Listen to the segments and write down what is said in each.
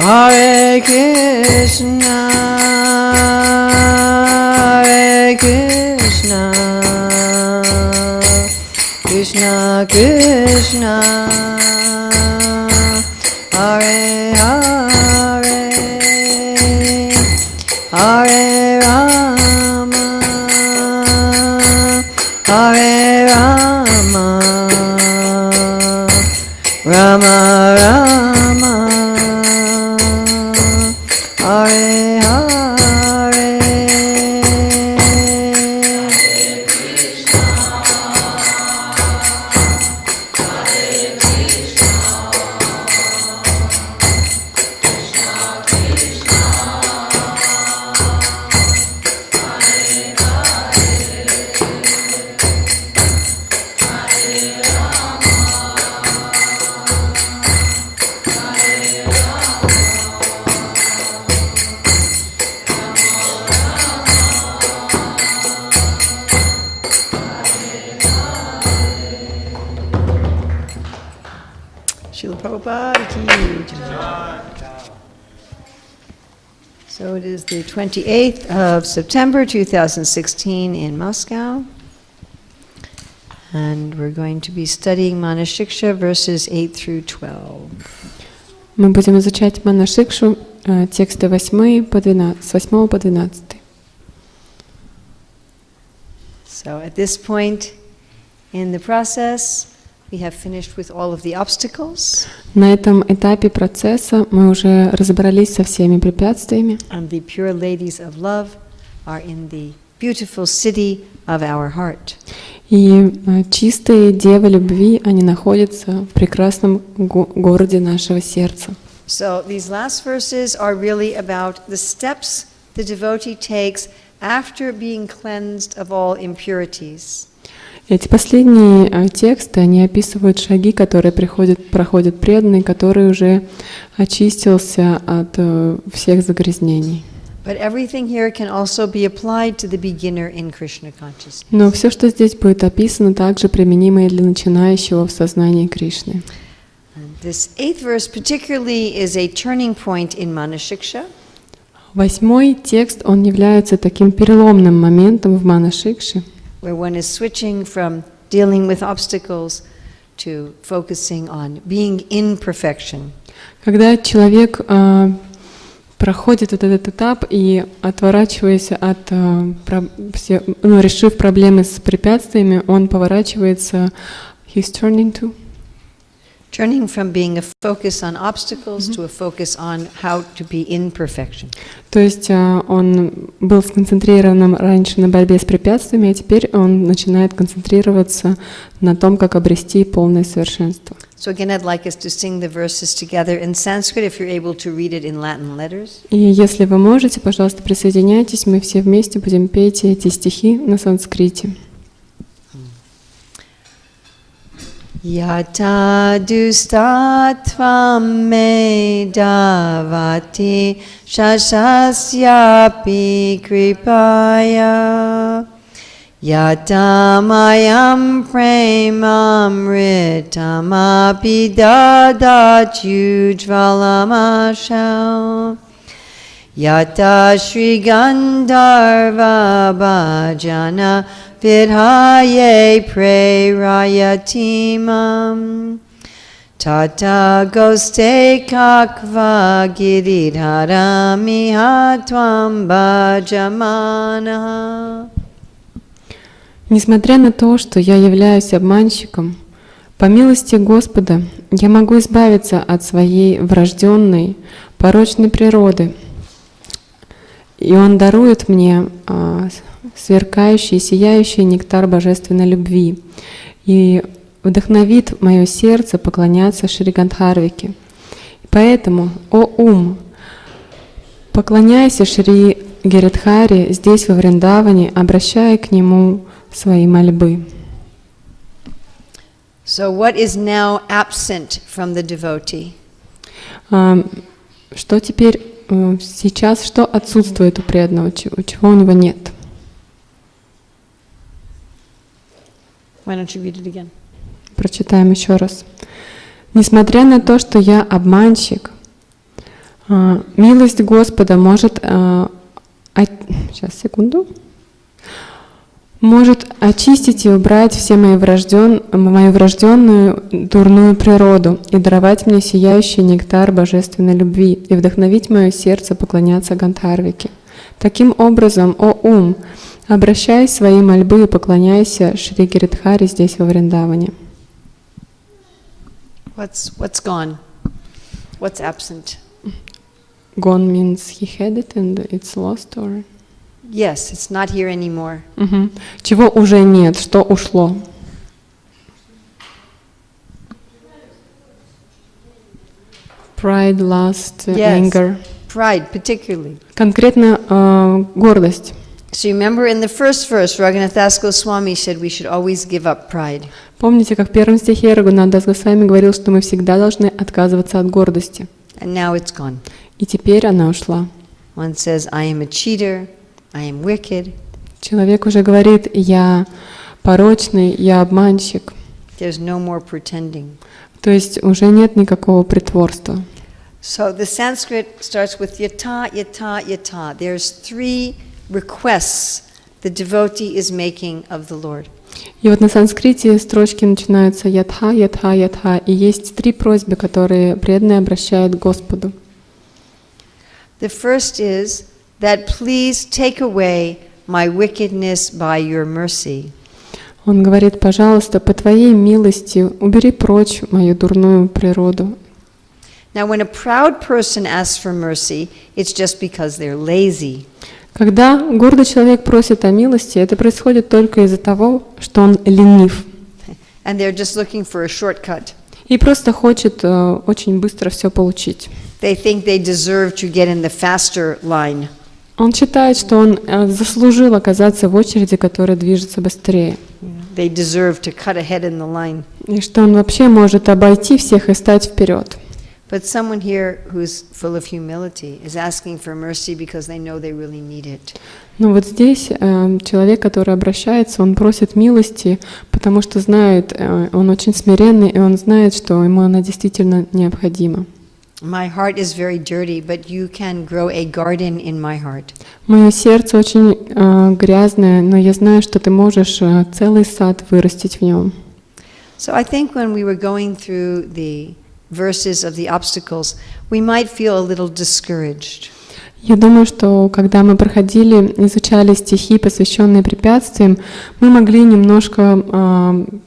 Hare Krishna, Hare Krishna, Krishna Krishna, Hare Hare, Hare Rama, Hare Rama, Rama Rama, Hare Hare. Srila Prabhupada ki jai. So it is the 28th of September 2016 in Moscow. And we're going to be studying Manah-шикша verses 8 through 12. Мы будем изучать Манах-шикшу, тексты 8 по 12, с 8 по 12. So at this point in the process, we have finished with all of the obstacles. На этом этапе процесса мы уже разобрались со всеми препятствиями. And the pure ladies of love are in the beautiful city of our heart. И чистые девы любви, они находятся в прекрасном городе нашего сердца. So these last verses are really about the steps the devotee takes after being cleansed of all impurities. Эти последние тексты, они описывают шаги, которые проходит преданный, который уже очистился от всех загрязнений. But everything here can also be applied to the beginner in Krishna consciousness. Но все, что здесь будет описано, также применимо и для начинающего в сознании Кришны. This 8th verse particularly is a turning point in Manah-шикша. 8 текст, он является таким переломным моментом в Манах-шикше, where one is switching from dealing with obstacles to focusing on being in perfection. Когда человек проходит вот этот этап и, отворачиваясь от, решив проблемы с препятствиями, он поворачивается, Turning from being a focus on obstacles to a focus on how to be in perfection. То есть он был сконцентрирован раньше на борьбе с препятствиями, а теперь он начинает концентрироваться на том, как обрести полное совершенство. So again, I'd like us to sing the verses together in Sanskrit, if you're able to read it in Latin letters. И если вы можете, пожалуйста, присоединяйтесь, мы все вместе будем петь эти стихи на санскрите. Yata dustatvam me davati shashasyapi kripaya Yata mayam premamritam api dadachujvalamashau Yata Shri Gandharva Bhajana Vidhaye Prerayatimam Tata Goste Kakva Giridharami Hatvam Bhajamana. Несмотря на то, что я являюсь обманщиком, По милости Господа я могу избавиться от своей врожденной, порочной природы, и Он дарует мне сверкающий, сияющий нектар божественной любви и вдохновит мое сердце поклоняться Шри Гандхарвике. Поэтому, о ум, поклоняйся Шри Гиридхари здесь, во Вриндаване, обращая к Нему свои мольбы. So what is now absent from the devotee? Что теперь сейчас, что отсутствует у преданного, чего у него нет? Why don't you read it again? Прочитаем еще раз. Несмотря на то, что я обманщик, милость Господа может, может очистить и убрать все мою врожденную дурную природу и даровать мне сияющий нектар божественной любви и вдохновить мое сердце поклоняться Гандхарвике. Таким образом, о ум, обращай свои мольбы и поклоняйся Шри Гиридхари здесь, во Вриндаване. What's gone? What's absent? Gone means he had it and it's lost, or? Yes, it's not here anymore. Чего уже нет, что ушло? Pride, lust, anger. Pride, particularly. Конкретно гордость. So you remember in the first verse, Raghunath Das Goswami said we should always give up pride. Помните, как в первом стихе Рагунат Дас Госвами говорил, что мы всегда должны отказываться от гордости. And now it's gone. И теперь она ушла. One says, I am a cheater, I am wicked. Человек уже говорит, я порочный, я обманщик. There's no more pretending. То есть уже нет никакого притворства. So the Sanskrit starts with yata, yata, yata. There's 3 requests the devotee is making of the Lord. И вот на санскрите строчки начинаются ятха, ятха, ятха, и есть 3 просьбы, которые преданные обращают к Господу. The first is that please take away my wickedness by your mercy. Он говорит, пожалуйста, по Твоей милости убери прочь мою дурную природу. Now, when a proud person asks for mercy, it's just because they're lazy. Когда гордый человек просит о милости, это происходит только из-за того, что он ленив. And they're just looking for a shortcut. И просто хочет очень быстро все получить. They think they deserve to get in the faster line. Он считает, что он заслужил оказаться в очереди, которая движется быстрее. They deserve to cut ahead in the line. И что он вообще может обойти всех и стать вперед. But someone here who's full of humility is asking for mercy because they know they really need it. Но вот здесь человек, который обращается, он просит милости, потому что знает, он очень смиренный, и он знает, что ему она действительно необходима. My heart is very dirty, but you can grow a garden in my heart. Мое сердце очень грязное, но я знаю, что ты можешь целый сад вырастить в нем. So I think when we were going through the verses of the obstacles, we might feel a little discouraged. Я думаю, что когда мы проходили, изучали стихи, посвященные препятствиям, мы могли немножко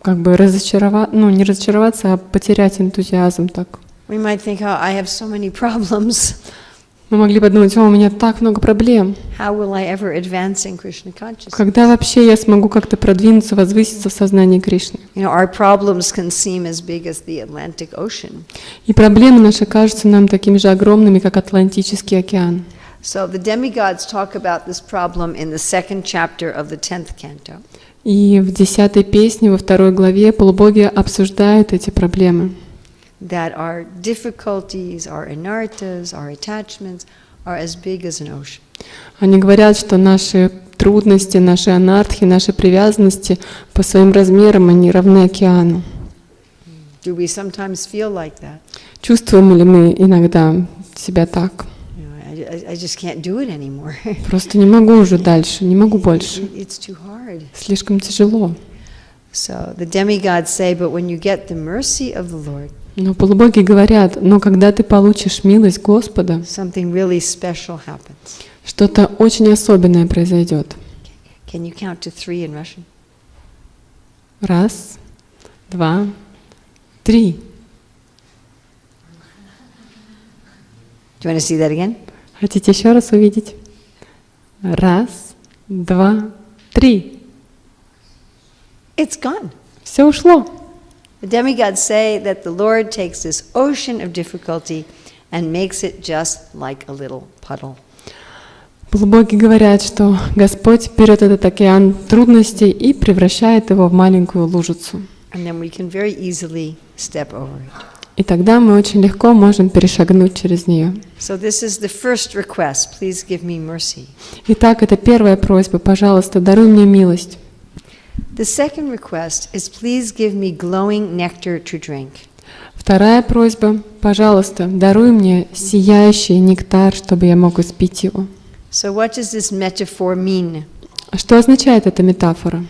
не разочароваться, а потерять энтузиазм так. We might think, oh, I have so many problems. Мы могли подумать, у меня так много проблем. How will I ever advance in Krishna consciousness? Когда вообще я смогу как-то продвинуться, возвыситься в сознании Кришны? You know, our problems can seem as big as the Atlantic Ocean. И проблемы наши кажутся нам такими же огромными, как Атлантический океан. So the demigods talk about this problem in the 2nd chapter of the 10th canto. И в 10-й песне, во 2 главе, полубоги обсуждают эти проблемы. That our difficulties, our anarthas, our attachments are as big as an ocean. Они говорят, что наши трудности, наши анартхи, наши привязанности по своим размерам они равны океану. Do we sometimes feel like that? Чувствуем ли мы иногда себя так? I just can't do it anymore. Просто не могу уже дальше, не могу больше. It's too hard. Слишком тяжело. So the demigods say, but when you get the mercy of the Lord, Но полубоги говорят, но когда ты получишь милость Господа, something really special happens. что-то очень особенное произойдет. Can you count to 3 in Russian? 1, 2, 3. Do you want to see that again? Хотите еще раз увидеть? 1, 2, 3. It's gone. Все ушло. The demigods say that the Lord takes this ocean of difficulty and makes it just like a little puddle. Полубоги говорят, что Господь берет этот океан трудностей и превращает его в маленькую лужицу. And then we can very easily step over it. И тогда мы очень легко можем перешагнуть через нее. So this is the first request. Please give me mercy. Итак, это первая просьба. Пожалуйста, даруй мне милость. The second request is please give me glowing nectar to drink. Вторая просьба. Пожалуйста, даруй мне сияющий нектар, чтобы я мог испить его. So what does this metaphor mean? Что означает эта метафора?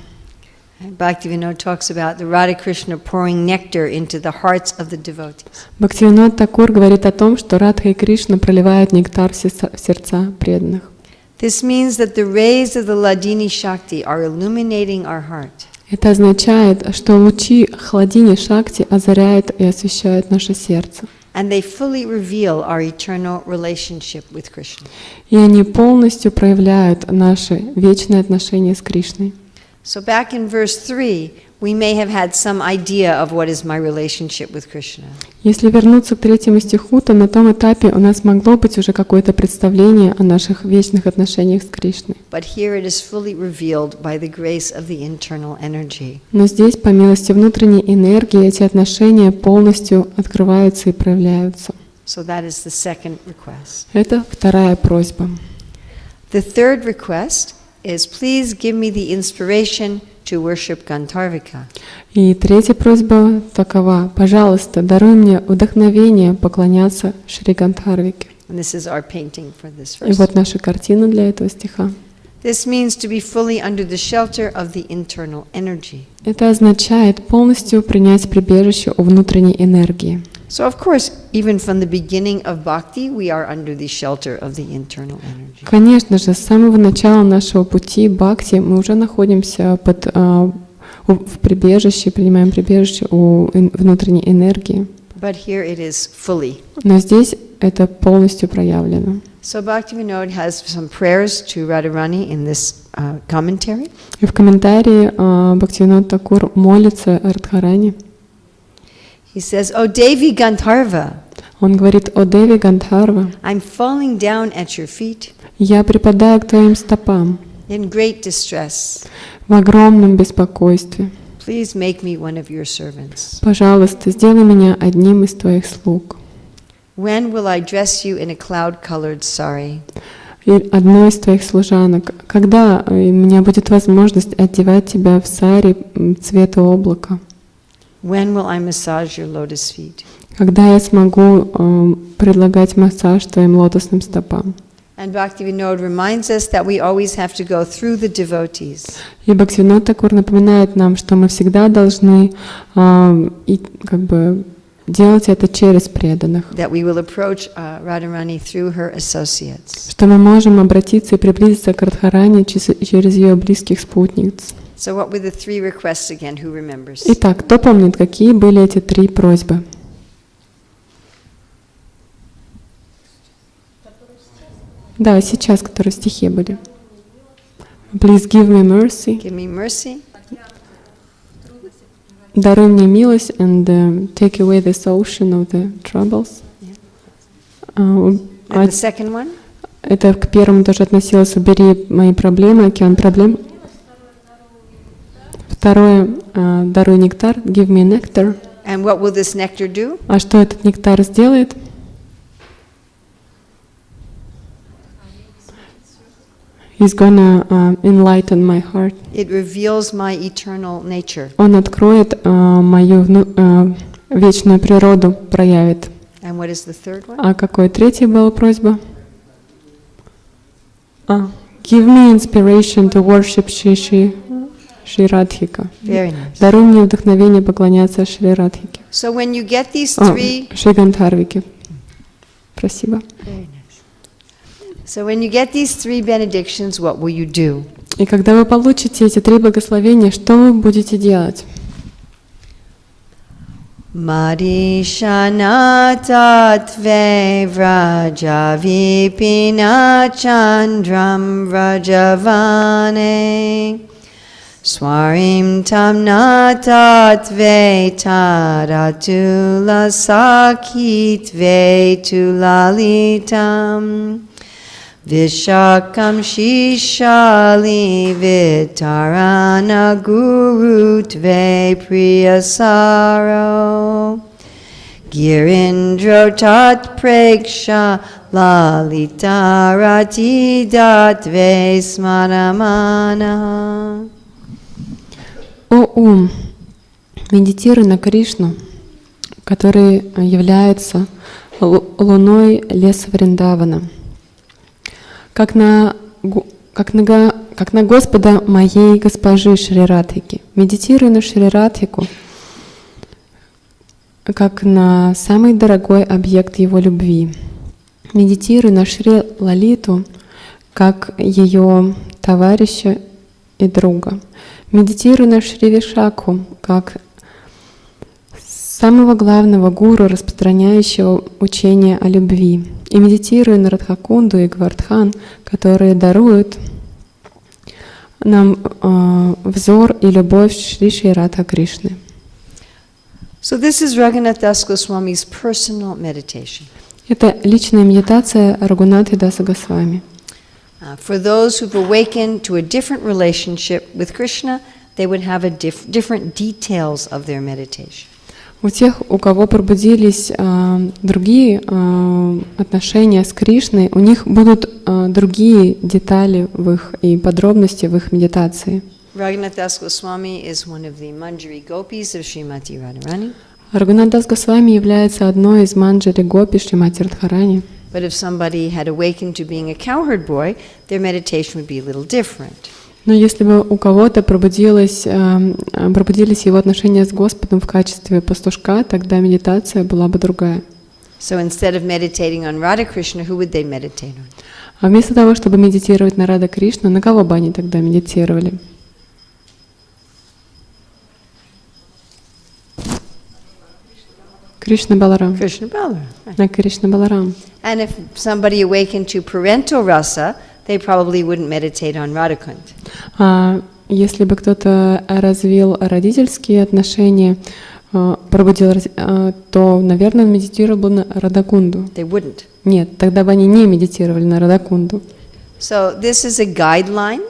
Bhaktivinoda talks about the Radha Krishna pouring nectar into the hearts of the devotees. Бхактивинод Такур говорит о том, что Радха и Кришна проливают нектар в сердца преданных. This means that the rays of the Ladini Shakti are illuminating our heart. Это означает, что лучи Хладини Шакти озаряют и освещают наше сердце. And they fully reveal our eternal relationship with Krishna. И они полностью проявляют наши вечные отношения с Кришной. So back in verse 3, we may have had some idea of what is my relationship with Krishna. Если вернуться к 3 стиху, то на том этапе у нас могло быть уже какое-то представление о наших вечных отношениях с Кришной. But here it is fully revealed by the grace of the internal energy. Но здесь, по милости внутренней энергии, эти отношения полностью открываются и проявляются. So that is the second request. Это вторая просьба. The third request is please give me the inspiration to worship Gandharvika. И третья просьба такова: пожалуйста, даруй мне вдохновение поклоняться Шри Гандхарвике. And this is our painting for this И verse. вот наша картина для этого стиха. This means to be fully under the shelter of the internal energy. Это означает полностью принять прибежище у внутренней энергии. So of course, even from the beginning of bhakti, we are under the shelter of the internal energy. Конечно же, с самого начала нашего пути бхакти мы уже находимся в прибежище, принимаем прибежище у внутренней энергии. But here it is fully. Но здесь это полностью проявлено. So Bhaktivinoda has some prayers to Radharani in this commentary. И в комментарии Бхактивинод Такур молится Радхарани. He says, "O Devi Gandharva, Он говорит: «О деви Гандхарва, I'm falling down at your feet я припадаю к твоим стопам in great distress. в огромном беспокойстве. Please make me one of your servants. Пожалуйста, сделай меня одним из твоих слуг». When will I dress you in a cloud-colored sari? И одной из твоих служанок: когда у меня будет возможность одевать тебя в сари цвета облака? When will I massage your lotus feet? Когда я смогу предлагать массаж твоим лотосным стопам? And Bhaktivinoda reminds us that we always have to go through the devotees. И Бхактивинод Такур напоминает нам, что мы всегда должны делать это через преданных. That we will approach Radharani through her associates. Что мы можем обратиться и приблизиться к Радхарани через ее близких спутниц. So what were the three requests again? Who remembers? Итак, кто помнит, какие были эти 3 просьбы? Да, сейчас, которые в стихе были. Please give me mercy. Give me mercy. Даруй мне милость and take away this ocean of the troubles. And the second one? Это к первому тоже относилось: убери мои проблемы, океан проблем. Второе: даруй нектар, give me nectar. And what will this nectar do? А что этот нектар сделает? He's gonna enlighten my heart. It reveals my eternal nature. Он откроет мою вечную природу, проявит. And what is the third one? А какой третья была просьба? Give me inspiration to worship Шри Радхика. Very nice. Даруй мне вдохновение поклоняться Шри Радхике. So when you get these three, Шри Гандхарвике. Спасибо. very nice. So when you get these three benedictions, what will you do? И когда вы получите эти 3 благословения, что вы будете делать? Madishanatve vraja vipina chandram vrajavane Swarim tamnatatve tadatula sakitve tulalitam Vishakam shishali vitarana gurutve priyasaro Girindro tat preksha lalitarati datve smaramana. О ум, медитируй на Кришну, который является луной леса Вриндавана, как на Господа моей госпожи Шри Радхики. Медитируй на Шри Радхику, как на самый дорогой объект его любви. Медитируй на Шри Лалиту, как ее товарища и друга. Медитируй на Шри Вишаку, как самого главного гуру, распространяющего учение о любви. И медитируй на Радхакунду и Гвардхан, которые даруют нам взор и любовь Шри Радха Кришны. So this is Raghunath Das Goswami's personal meditation. Это личная медитация Рагунатхи Даса Госвами. For those who've awakened to a different relationship with Krishna, they would have different details of their meditation. У тех, у кого пробудились другие отношения с Кришной, у них будут другие детали в их и подробности в их медитации. Raghunath Das Goswami is one of the Manjari gopis of Srimati Radharani. Рагунат Дас Госвами является одной из манджари гопи Шримати Радхарани. But if somebody had awakened to being a cowherd boy, their meditation would be a little different. Но если бы у кого-то пробудились его отношения с Господом в качестве пастушка, тогда медитация была бы другая. So instead of meditating on Radha Krishna, who would they meditate on? А вместо того, чтобы медитировать на Рада Кришну, на кого бы они тогда медитировали? Кришна Баларам. Krishna Balaram. На Кришна Баларам. And if somebody awakened to parental rasa, they probably wouldn't meditate on Radhakund. Если бы кто-то развил родительские отношения, пробудил, то, наверное, он медитировал бы на Радакунду. They wouldn't. Нет, тогда бы они не медитировали на Радакунду. So this is a guideline.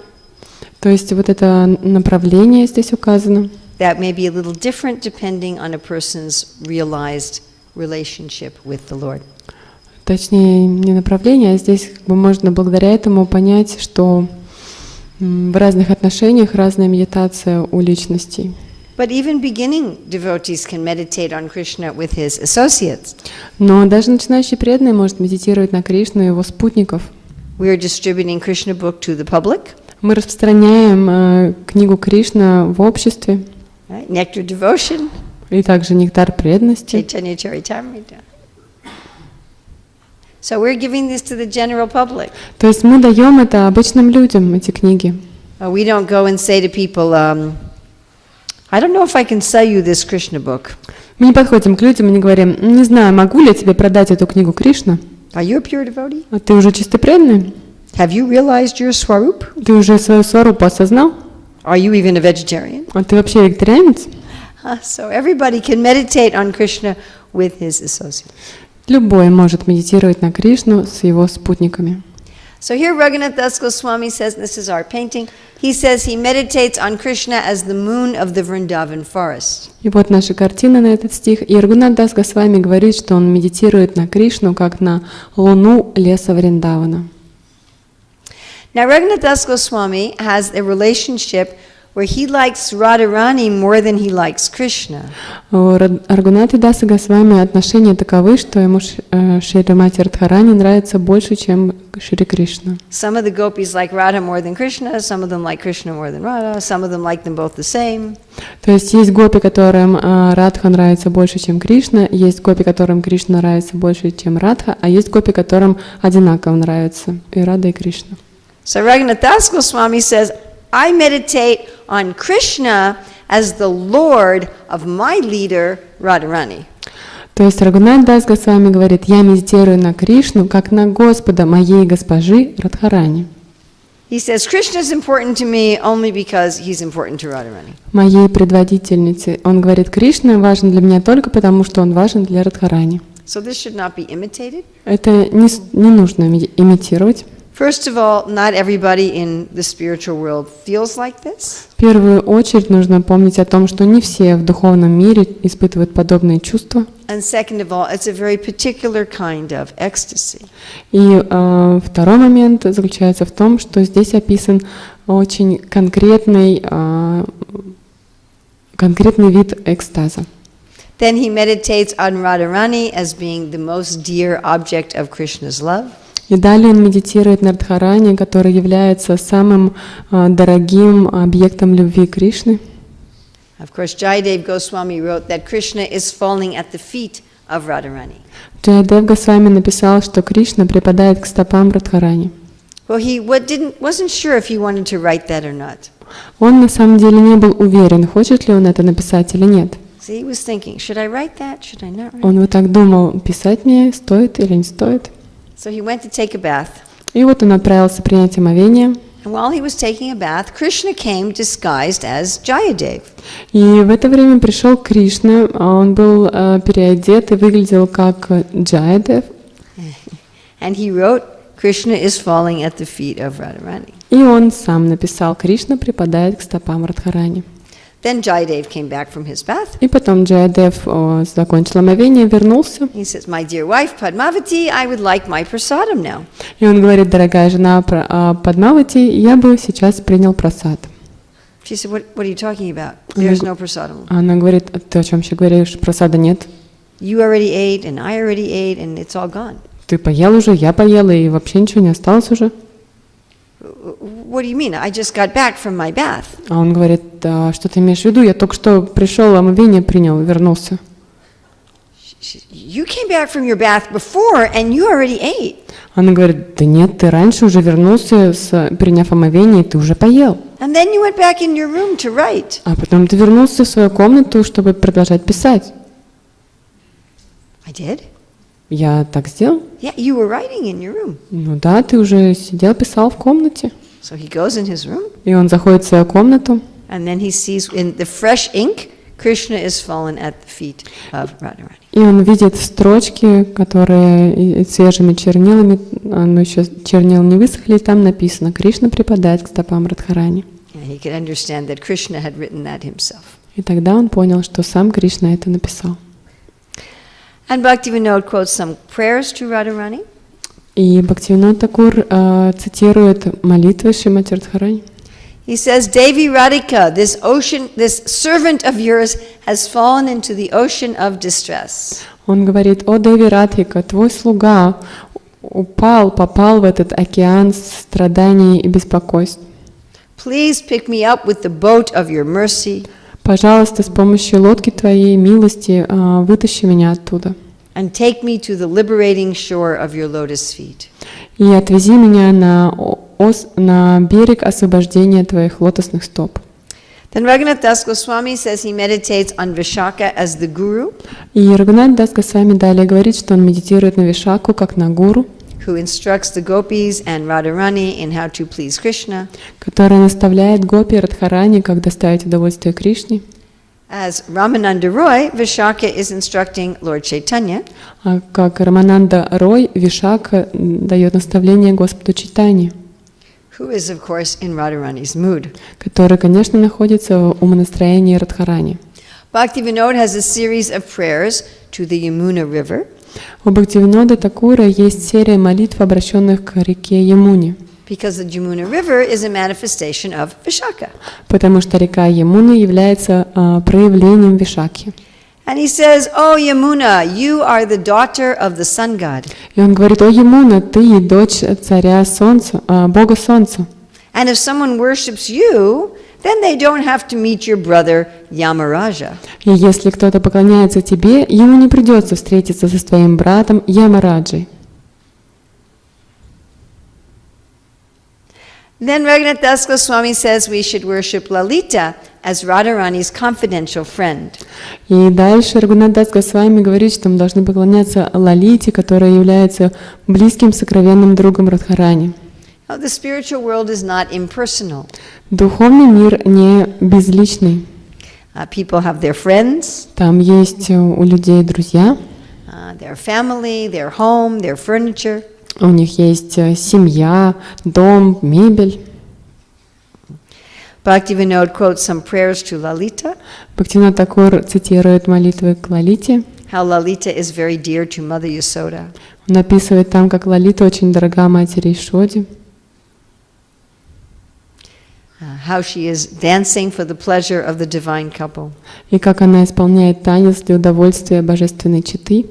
То есть вот это направление здесь указано. That may be a little different depending on a person's realized relationship with the Lord. Точнее, не направление, а здесь можно благодаря этому понять, что в разных отношениях разная медитация у личностей. But even beginning devotees can meditate on Krishna with his associates. Но даже начинающий преданный может медитировать на Кришну и его спутников. We are distributing Krishna book to the public. Мы распространяем книгу Кришна в обществе. Right? Nectar devotion. И также нектар преданности. Chaitanya Charitamrita. So we're giving this to the general public. То есть мы даем это обычным людям, эти книги. We don't go and say to people, I don't know if I can sell you this Krishna book. Мы не подходим к людям и не говорим, не знаю, могу ли я тебе продать эту книгу Кришна? Are you a pure devotee? А ты уже чистый преданный? Have you realized your swarup? Ты уже свою сварупу осознал? Are you even a vegetarian? А ты вообще вегетарианец? So everybody can meditate on Krishna with his associates. Любой может медитировать на Кришну с его спутниками. So here Raghunath Das Goswami says, this is our painting, he says he meditates on Krishna as the moon of the Vrindavan forest. И вот наша картина на этот стих. И Рагунат Дас Госвами говорит, что он медитирует на Кришну, как на луну леса Вриндавана. Now Raghunath Das Goswami has a relationship where he likes Radharani more than he likes Krishna. У Рагунаты Даса Госвами отношения таковы, что ему Шримати Радхарани нравится больше, чем Шри Кришна. Some of the gopis like Radha more than Krishna, some of them like Krishna more than Radha, some of them like them both the same. То есть есть гопи, которым Радха нравится больше, чем Кришна, есть гопи, которым Кришна нравится больше, чем Радха, а есть гопи, которым одинаково нравятся и Рада, и Кришна. So Raghunath Das Goswami says, I meditate on Krishna as the Lord of my leader, Radharani. То есть Рагунат Дас Госвами говорит, я медитирую на Кришну, как на Господа моей госпожи Радхарани. He says, Krishna is important to me only because he's important to Radharani. Моей предводительнице. Он говорит, Кришна важен для меня только потому, что он важен для Радхарани. So this should not be imitated. Это не нужно имитировать. First of all, not everybody in the spiritual world feels like this. В первую очередь нужно помнить о том, что не все в духовном мире испытывают подобные чувства. And second of all, it's a very particular kind of ecstasy. И второй момент заключается в том, что здесь описан очень конкретный вид экстаза. Then he meditates on Radharani as being the most dear object of Krishna's love. И далее он медитирует на Радхарани, который является самым дорогим объектом любви Кришны. Of course, Jayadev Goswami wrote that Krishna is falling at the feet of Radharani. Джайадев Госвами написал, что Кришна припадает к стопам Радхарани. Well, he wasn't sure if he wanted to write that or not. Он на самом деле не был уверен, хочет ли он это написать или нет. So he was thinking, should I write that? Should I not write? Он вот так думал, писать мне стоит или не стоит. So he went to take a bath. И вот он отправился принять омовение. And while he was taking a bath, Krishna came disguised as Jayadev. И в это время пришел Кришна, он был переодет и выглядел как Джаядев. And he wrote, Krishna is falling at the feet of Radharani. И он сам написал, Кришна припадает к стопам Радхарани. Then Jayadev came back from his bath. И потом Джаядев закончил омовение, вернулся. He says, my dear wife Padmavati, I would like my prasadam now. И он говорит, дорогая жена Падмавати, я бы сейчас принял прасад. She said, what are you talking about? There's no prasadam. Она говорит, ты о чем еще говоришь, прасада нет? You already ate, and I already ate, and it's all gone. Ты поел уже, я поела, и вообще ничего не осталось уже. What do you mean? I just got back from my bath. А он говорит, что ты имеешь в виду? Я только что пришел, омовение принял, вернулся. You came back from your bath before, and you already ate. Она говорит, да нет, ты раньше уже вернулся, приняв омовение, и ты уже поел. And then you went back in your room to write. А потом ты вернулся в свою комнату, чтобы продолжать писать. I did? Я так сделал? Yeah, you were writing in your room. Ну да, ты уже сидел, писал в комнате. So he goes in his room, И он заходит в свою комнату, and then he sees in the fresh ink, Krishna is fallen at the feet of Radharani. и он видит строчки, которые свежими чернилами, но еще чернила не высохли, и там написано, Кришна припадает к стопам Радхарани. And he could understand that Krishna had written that himself. И тогда он понял, что сам Кришна это написал. And Bhaktivinoda quotes some prayers to Radharani. И Бхактивинод Такур цитирует молитвы Шримати Радхарани. He says, Devi Radhika, this servant of yours has fallen into the ocean of distress. Он говорит, о Деви Радхика, твой слуга попал в этот океан страданий и беспокойств. Please pick me up with the boat of your mercy. Пожалуйста, с помощью лодки твоей милости вытащи меня оттуда. And take me to the liberating shore of your lotus feet. И отвези меня на берег освобождения твоих лотосных стоп. Then Raghunath Das Goswami says he meditates on Vishaka as the guru, И Рагунат Дас Госвами далее говорит, что он медитирует на Вишаку как на гуру, who instructs the gopis and Radharani in how to please Krishna. который наставляет гопи и Радхарани, как доставить удовольствие Кришне. As Ramananda Roy, Vishaka is instructing Lord Chaitanya. А как Рамананда Рой, Вишака дает наставление Господу Чайтанье, Who is, of course, in Radharani's mood. который, конечно, находится в умонастроении Радхарани. Bhaktivinoda has a series of prayers to the Yamuna River. У Бхактивинода Такура есть серия молитв, обращенных к реке Ямуне, Because the Yamuna River is a manifestation of Vishaka. потому что река Ямуна является проявлением Вишаки. And he says, Oh Yamuna, you are the daughter of the sun god. И он говорит, о Ямуна, ты дочь царя солнца, бога солнца. And if someone worships you, then they don't have to meet your brother Yamaraja. И если кто-то поклоняется тебе, ему не придется встретиться со своим братом Then Raghunath Das Goswami says we should worship Lalita as Radharani's confidential friend. И дальше Рагунат Дас Госвами говорит, что мы должны поклоняться Лалите, которая является близким сокровенным другом Радхарани. Now, the spiritual world is not impersonal. Духовный мир не безличный. People have their friends, Там есть у людей друзья, their family, their home, their furniture. у них есть семья, дом, мебель. Bhaktivinoda quotes some prayers to Lalita. Бхактивинод Такур цитирует молитвы к Лалите. How Lalita is very dear to Mother Yasoda. Он описывает там, как Лалита очень дорога матери Ишоде. How she is dancing for the pleasure of the divine couple. И как она исполняет танец для удовольствия божественной четы.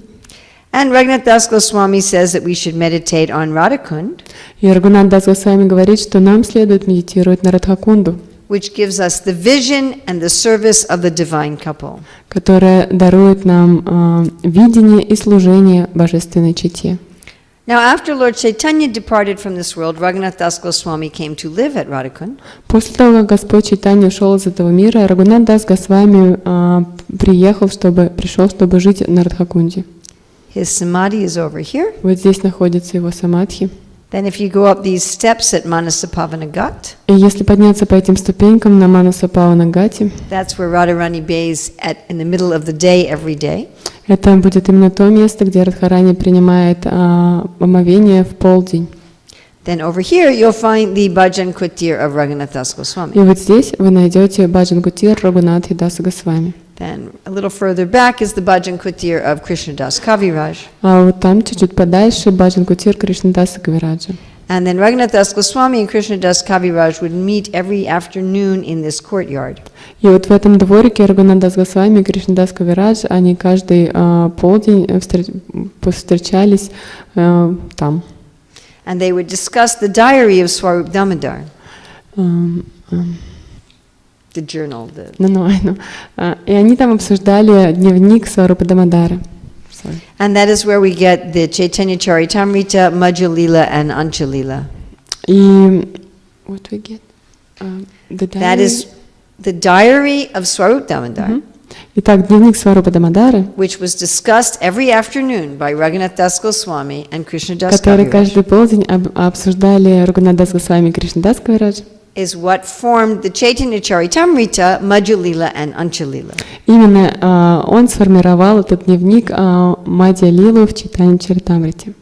And Raghunath Das Goswami says that we should meditate on Radhakund, И Рагунат Дас Госвами говорит, что нам следует медитировать на Радхакунду, which gives us the vision and the service of the divine couple. которая дарует нам видение и служение божественной чете. Now, after Lord Chaitanya departed from this world, Raghunath Das Goswami came to live at Radhakund. После того, как Господь Чайтанья ушел из этого мира, Рагунат Дас Госвами пришел, чтобы жить на Радхакунде. His samadhi is over here. Вот здесь находится его самадхи. Then if you go up these steps at Manasapavana Ghat, И если подняться по этим ступенькам на Манасапавана Гати, that's where Radharani bathes in the middle of the day every day. это будет именно то место, где Радхарани принимает омовение в полдень. Then over here you'll find the Bhajan Kutir of Raghunath Das И Goswami. вот здесь вы найдете Баджан Кутир Рагунатхи Даса Госвами. Then a little further back is the Bhajan Kutir of Krishnadas Kaviraj. А вот там чуть-чуть подальше Баджан Кутир Кришнадаса Кавираджа. And then Raghunath Das Goswami and Krishnadas Kaviraj would meet every afternoon in this courtyard. И вот в этом дворике Рагунат Дас Госвами и Кришнадас Кавирадж, они каждый полдень встречались там. And they would discuss the diary of Swarup Damodar. The journal. И они там обсуждали дневник Сварупа Дамодара. And that is where we get the Chaitanya Charitamrita, Madhya Lila, and Ancha Lila. И what we get? That is the diary of Swarup Damodar, Итак, дневник Сварупа Дамодара, which was discussed every afternoon by Raghunath Das Goswami and Krishnadas который Kaviraj, каждый полдень обсуждали Рагунат Дас Госвами и Кришнадас Кавирадж. is what formed the Chaitanya Charitamrita, Madhya Lila, and Ancha Lila. Именно он сформировал этот дневник Мадья Лилу в Чайтанья Чаритамрите.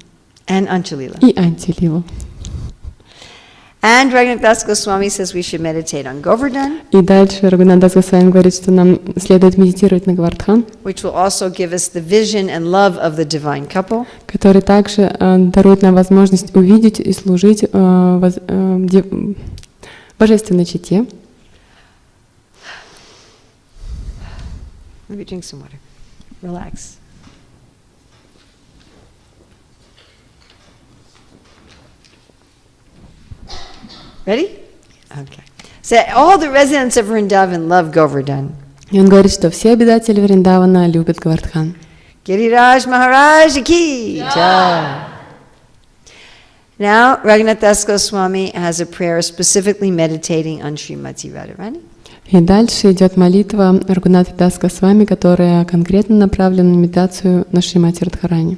And Ancha Lila. И Анти Лилу. And Raghunath Das Goswami says we should meditate on Govardhan, И дальше Рагунат Дас Госвами говорит, что нам следует медитировать на Гавардхан, which will also give us the vision and love of the divine couple. который также дарует нам возможность увидеть и служить божественной чете. Maybe drink some water. Relax. Ready? Okay. So all the residents of Vrindavan love Govardhan. И он говорит, что все обитатели Вриндавана любят Гавардхан. Giriraj Maharaj ki jai. Now, Raghunath Das Goswami has a prayer specifically meditating on Srimati Radharani. И дальше идет молитва Рагунатхи Дас Госвами, которая конкретно направлена на медитацию на Шримати Радхарани.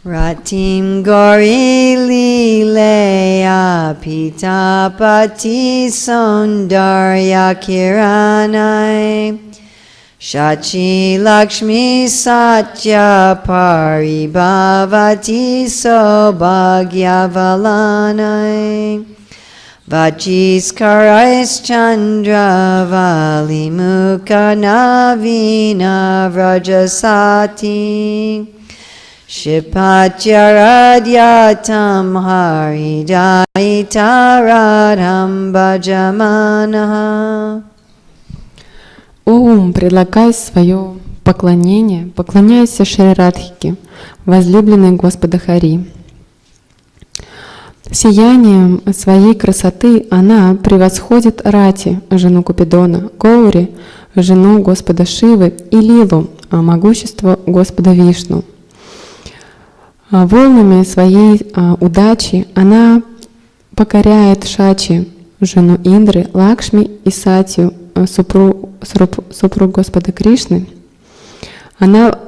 Ratim Gauri Lileya Pitapati Sundarya Kiranai Shachi Lakshmi Satya Paribhavati Sobhagya-valanai Vachis Karais Chandra Vali Mukha Navina Vrajasati Shipatyaradyatam Haridayitaradham Bhajamanaha. О ум, предлагай свое поклонение, поклоняйся Шри Радхике, возлюбленной Господа Хари. Сиянием своей красоты она превосходит Рати, жену Купидона, Гаури, жену Господа Шивы, и Лилу, могущество Господа Вишну. Волнами своей удачи она покоряет Шачи, жену Индры, Лакшми и Сатью, супруг Господа Кришны, она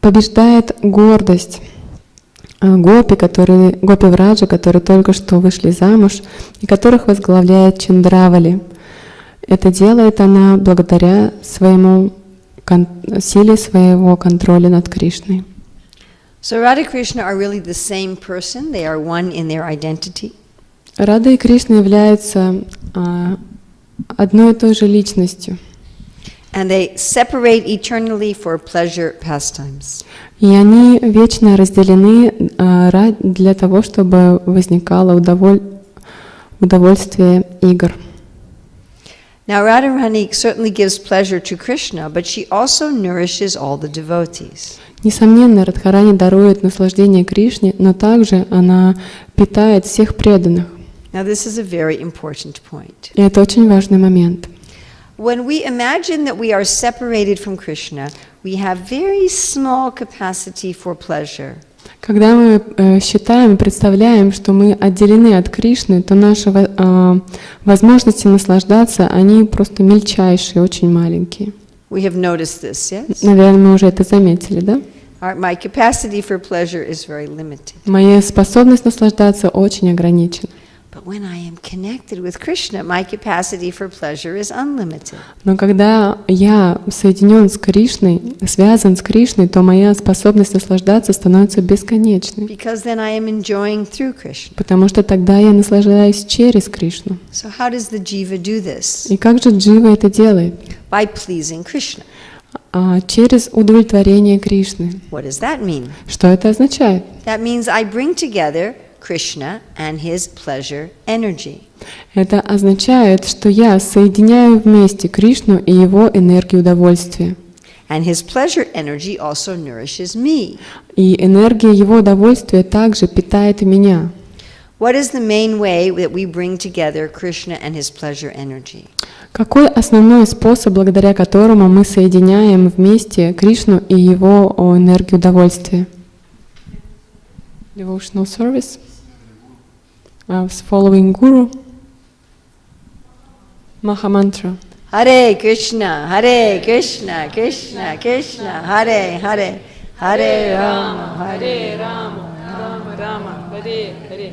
побеждает гордость гопи Враджа, которые только что вышли замуж и которых возглавляет Чандравали. Это делает она благодаря силе своего контроля над Кришной. So Radha Krishna are really the same person. They are one in their identity. Рада и Кришна являются одной и той же личностью. And they separate eternally for pleasure pastimes. И они вечно разделены для того, чтобы возникало удовольствие игр. Now Radharani certainly gives pleasure to Krishna, but she also nourishes all the devotees. Несомненно, Радхарани дарует наслаждение Кришне, но также она питает всех преданных. Now this is a very important point. И это очень важный момент. When we imagine that we are separated from Krishna, we have very small capacity for pleasure. Когда мы считаем и представляем, что мы отделены от Кришны, то наши возможности наслаждаться, они просто мельчайшие, очень маленькие. We have noticed this, yes? Наверное, мы уже это заметили, да? My capacity for pleasure is very limited. Моя способность наслаждаться очень ограничена. But when I am connected with Krishna, my capacity for pleasure is unlimited. Но когда я соединен с Кришной, связан с Кришной, то моя способность наслаждаться становится бесконечной. Because then I am enjoying through Krishna. Потому что тогда я наслаждаюсь через Кришну. So how does the jiva do this? И как же джива это делает? By pleasing Krishna. Через удовлетворение Кришны. What does that mean? Что это означает? That means I bring together Krishna and his pleasure energy. Это означает, что я соединяю вместе Кришну и его энергию удовольствия. And his pleasure energy also nourishes me. И энергия его удовольствия также питает и меня. What is the main way that we bring together Krishna and his pleasure energy? Какой основной способ, благодаря которому мы соединяем вместе Кришну и его энергию удовольствия? Devotional service, following Guru, Mahamantра. Hare Krishna, Krishna, Krishna, Hare Hare, Hare Rama, Rama Rama, Hare Hare.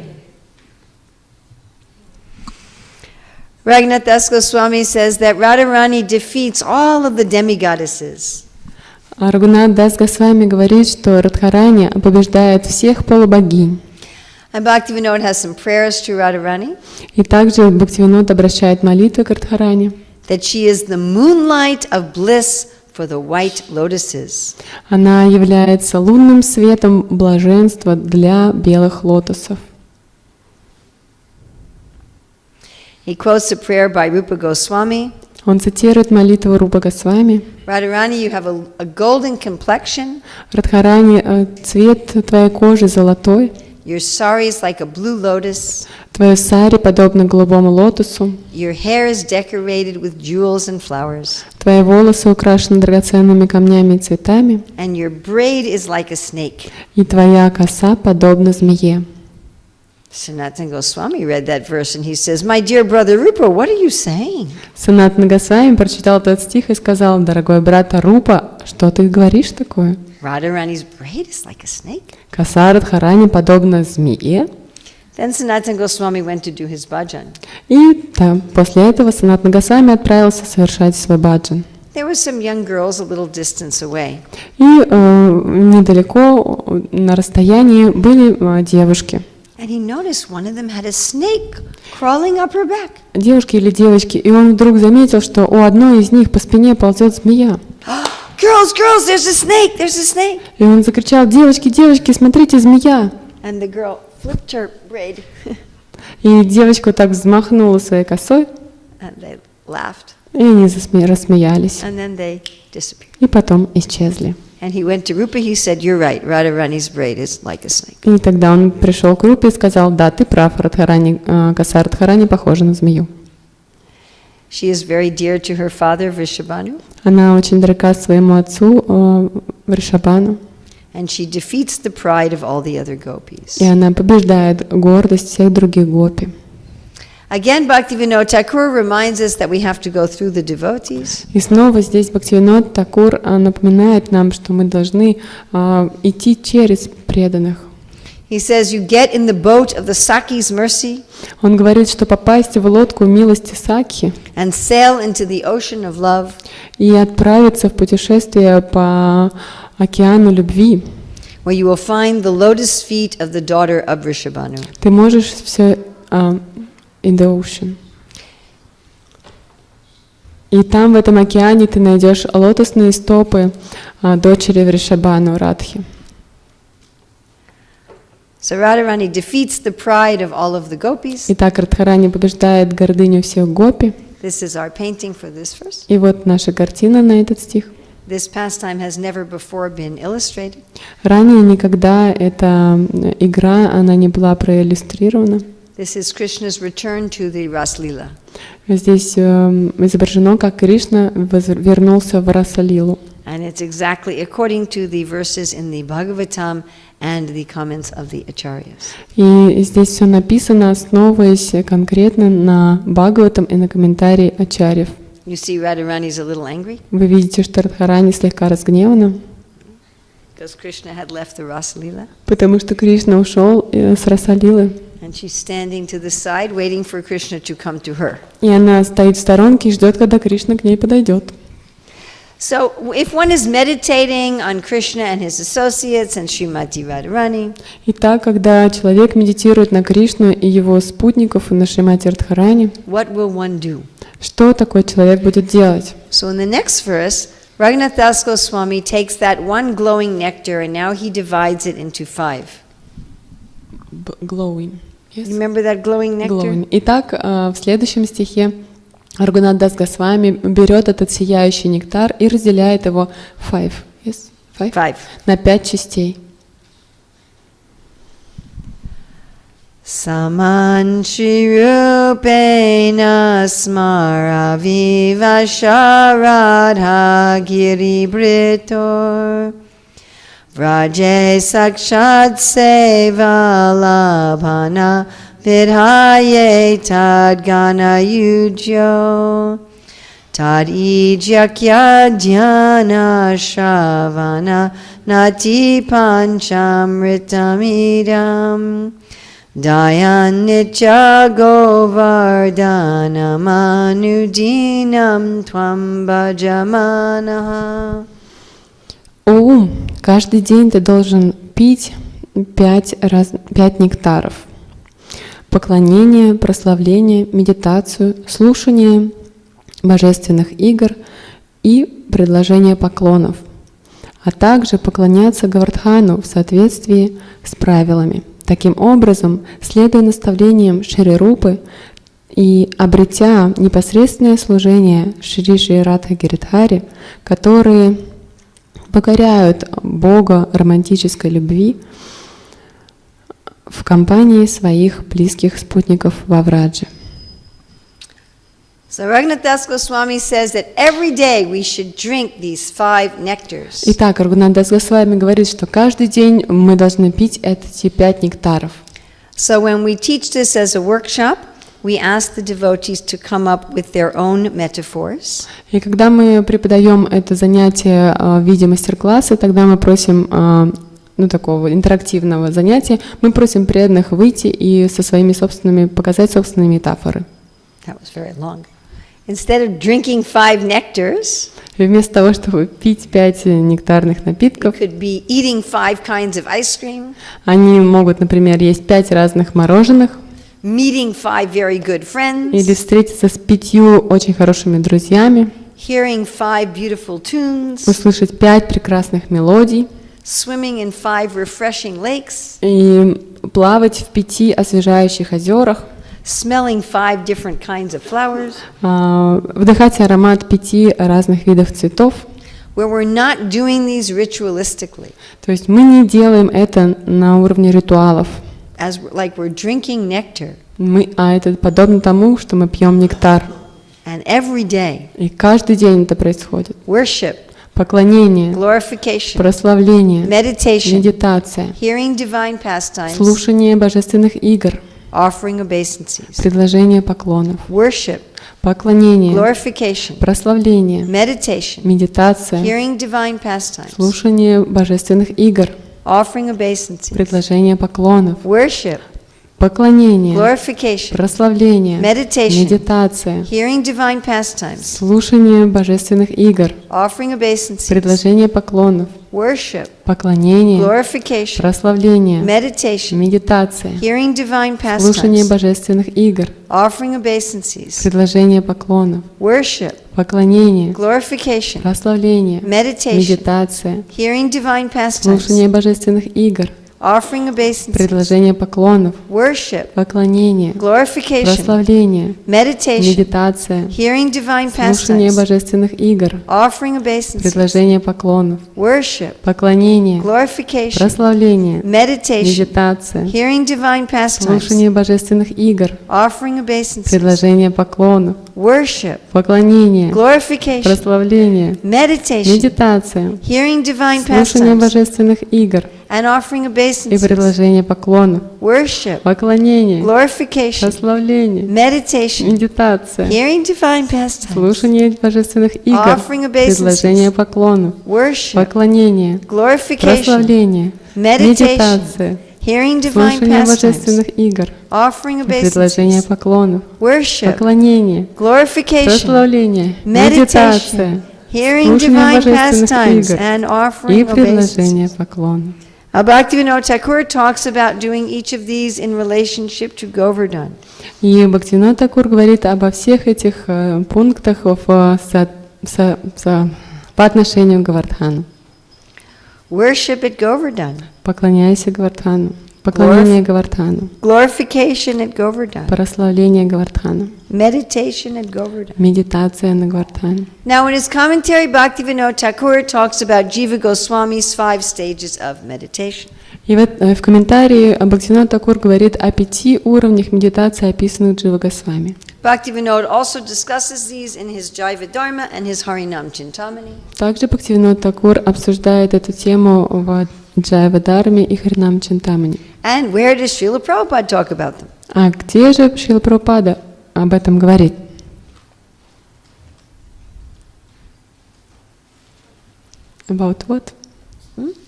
Raghunath Das Goswami says that Radharani defeats all of the demigoddesses. Рагунат Дас Госвами говорит, что Радхарани побеждает всех полубогинь. And Bhaktivinoda has some prayers to Radharani. И также Бхактивинод обращает молитвы к Радхарани. That she is the moonlight of bliss for the white lotuses. Она является лунным светом блаженства для белых лотосов. He quotes a prayer by Rupa Goswami. Он цитирует молитву Рупа Госвами. Radharani, you have a golden complexion. Радхарани, цвет твоей кожи золотой. Your sari is like a blue lotus. Твое сари подобно голубому лотосу. Your hair is decorated with jewels and flowers. Твои волосы украшены драгоценными камнями и цветами. And your braid is like a snake. И твоя коса подобна змее. Sanatana Goswami read that verse and he says, "My dear brother Rupa, what are you saying?" Санатана Госвами прочитал этот стих и сказал: дорогой брат Рупа, что ты говоришь такое? Radharani's braid is like a snake. Коса Радхарани подобна змее. Then Sanatana Goswami went to do his bhajan. И после этого Санатана Госвами отправился совершать свой баджан. There were some young girls a little distance away. И недалеко на расстоянии были девушки. And he noticed one of them had a snake crawling up her back. Девушки или девочки, и он вдруг заметил, что у одной из них по спине ползет змея. Girls, there's a snake, there's a snake. И он закричал: девочки, девочки, смотрите, змея. And the girl flipped her braid. И девочка так взмахнула своей косой. And they laughed. И они рассмеялись. And then they disappeared. И потом исчезли. And he went to Rupa, he said, "You're right, Radharani's braid is like a snake." И тогда он пришел к Рупе и сказал: да, ты прав, коса Радхарани похожа на змею. She is very dear to her father, Vrishabhanu. Она очень дорога своему отцу Вришабану. and she defeats the pride of all the other gopis. И она побеждает гордость всех других гопи. Again, Bhaktivinoda Thakur reminds us that we have to go through the devotees. И снова здесь Бхактивинод Такур напоминает нам, что мы должны идти через преданных. He says, you get in the boat of the Sakhi's mercy. Он говорит, что попасть в лодку милости Сакхи And sail into the ocean of love. И отправиться в путешествие по океану любви. Where you will find the lotus feet of the daughter of Vrishabhanu. Ты можешь все in the ocean. И там в этом океане ты найдешь лотосные стопы дочери Вришабхану Радхи. So Radharani defeats the pride of all of the gopis. Итак, Радхарани побеждает гордыню всех гопи. This is our painting for this verse. И вот наша картина на этот стих. This pastime has never before been illustrated. Ранее никогда эта игра, она не была проиллюстрирована. This is Krishna's return to the Raslila. Здесь изображено, как Кришна вернулся в Расалилу. And it's exactly according to the verses in the Bhagavatam and the comments of the acharyas. И здесь все написано, основываясь конкретно на Бхагаватам и на комментарии ачарьев. You see Radharani's a little angry Вы видите, что Радхарани слегка разгневана, because Krishna had left the Raslila. потому что Кришна ушел с Расалилы. And she's standing to the side waiting for Krishna to come to her. И она стоит в сторонке и ждет, когда Кришна к ней подойдет. So if one is meditating on Krishna and his associates and Srimati Radharani, Итак, когда человек медитирует на Кришну и его спутников и на Шримати Радхарани, what will one do? что такой человек будет делать? So in the next verse, Raghunath Das Goswami takes that one glowing nectar and now he divides it into 5. Glowing. Yes. You remember that glowing nectar? Glowing. Итак, в следующем стихе Рагунат Дас Госвами берет этот сияющий нектар и разделяет его на 5 частей. Samanchirupena smara vivasharadha giribritor Vraje sakshat seva labhana vidhaye tadgana yujyo tad ijakya dhyana shavana nati panchamritamidam Dayan nitya govardhanam anudinam tvam bhajamanaha. О ум, каждый день ты должен пить 5 нектаров. Поклонение, прославление, медитацию, слушание божественных игр и предложение поклонов, а также поклоняться Гавардхану в соответствии с правилами. Таким образом, следуя наставлениям Шри Рупы и обретя непосредственное служение Шри Радха Гиридхари, которые покоряют Бога романтической любви в компании своих близких спутников во Враджи. So Raghunath Das Goswami says that every day we should drink these 5 nectars. Итак, Рагунат Дас Госвами говорит, что каждый день мы должны пить эти 5 нектаров. So when we teach this as a workshop, we ask the devotees to come up with their own metaphors. И когда мы преподаем это занятие в виде мастер-класса, тогда мы просим, такого интерактивного занятия, мы просим преданных выйти и со своими собственными, показать собственные метафоры. That was very long. Instead of drinking 5 nectars, и вместо того, чтобы пить 5 нектарных напитков, could be eating 5 kinds of ice cream, они могут, например, есть 5 разных мороженых, meeting 5 very good friends, или встретиться с 5 очень хорошими друзьями, hearing 5 beautiful tunes, услышать 5 прекрасных мелодий, swimming in 5 refreshing lakes, и плавать в 5 освежающих озерах, smelling 5 different kinds of flowers, вдыхать аромат 5 разных видов цветов, where we're not doing these ritualistically, то есть мы не делаем это на уровне ритуалов, like we're drinking nectar, а это подобно тому, что мы пьем нектар. and every day И каждый день это происходит. worship Поклонение, glorification, прославление, meditation, медитация, hearing divine pastimes, слушание божественных игр, offering obeisances, предложение поклонов, worship, поклонение, glorification, прославление, meditation, медитация, hearing divine pastimes, слушание божественных игр, offering obeisances, предложение поклонов, worship, поклонение, glorification, прославление, meditation, медитация, hearing divine pastimes, слушание божественных игр, offering obeisances, предложение поклонов, worship, поклонение, glorification, прославление, meditation, медитация, hearing divine слушание pastimes, божественных игр, offering obeisances, предложение поклонов, worship, поклонение, glorification, прославление, meditation, медитация, hearing divine pastimes, слушание божественных игр, offering obeisances, предложение поклонов, worship, поклонение, glorification, прославление, meditation, медитация, hearing divine слушание pastimes, божественных игр, offering obeisances, предложение поклонов, worship, поклонение, glorification, прославление, meditation, медитация, hearing divine pastimes, слушание божественных игр, offering obeisances, предложение поклонов, worship, поклонение, glorification, прославление, meditation, медитация, hearing divine слушание pastimes, божественных игр and offering и obeisances, предложение поклонов, worship, поклонение, glorification, прославление, meditation, медитация, hearing divine pastimes, слушание божественных игр, offering предложение obeisances, поклонов, worship, поклонение, glorification, прославление, meditation, медитация, hearing divine слушание pastimes, божественных игр, offering предложение obeisances, поклонов, worship, поклонение, glorification, прославление, meditation, медитация, hearing слушание divine божественных pastimes, игр and и offering предложение obeisances. поклонов. Bhaktivinoda Thakur talks about doing each of these in relationship to Govardhan. И Бхактивинода Такур говорит обо всех этих пунктах по отношению к Говардхану. Worship at Govardhan, Поклоняйся Говардхану. Поклонение Говардхану. glorification at Govardhan, Прославление Говардхану. meditation at Govardhan. Медитация на Говардхане. Now, in his commentary, Bhaktivinoda Thakur talks about Jiva Goswami's 5 stages of meditation. И вот в комментарии Бхактивинода Такур говорит о 5 уровнях медитации, описанных Джива Госвами. Bhaktivinoda also discusses these in his Jaiva Dharma and his Harinam Chintamani. Также Бхактивинода Такур обсуждает эту тему в Джайва Дharме и Харинам Чинтамани. And where does Srila Prabhupada talk about them? А где же Шрила Прабхупада об этом говорит? About what?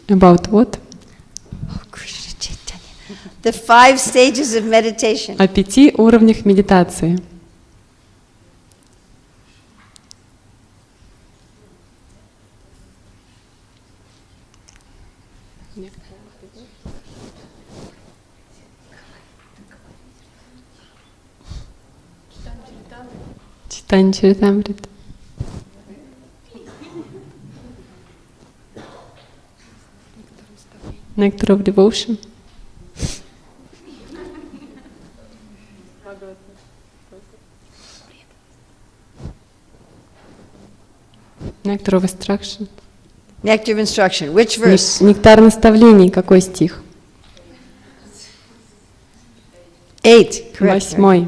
About what? Oh, Krishna Chaitanya. The 5 stages of meditation. О 5 уровнях медитации. Читание Чаритамрита. Nectar of Devotion. Nectar of Instruction. Nectar of Instruction. Which verse? Нектар наставлений. Какой стих? 8. Correct. 8.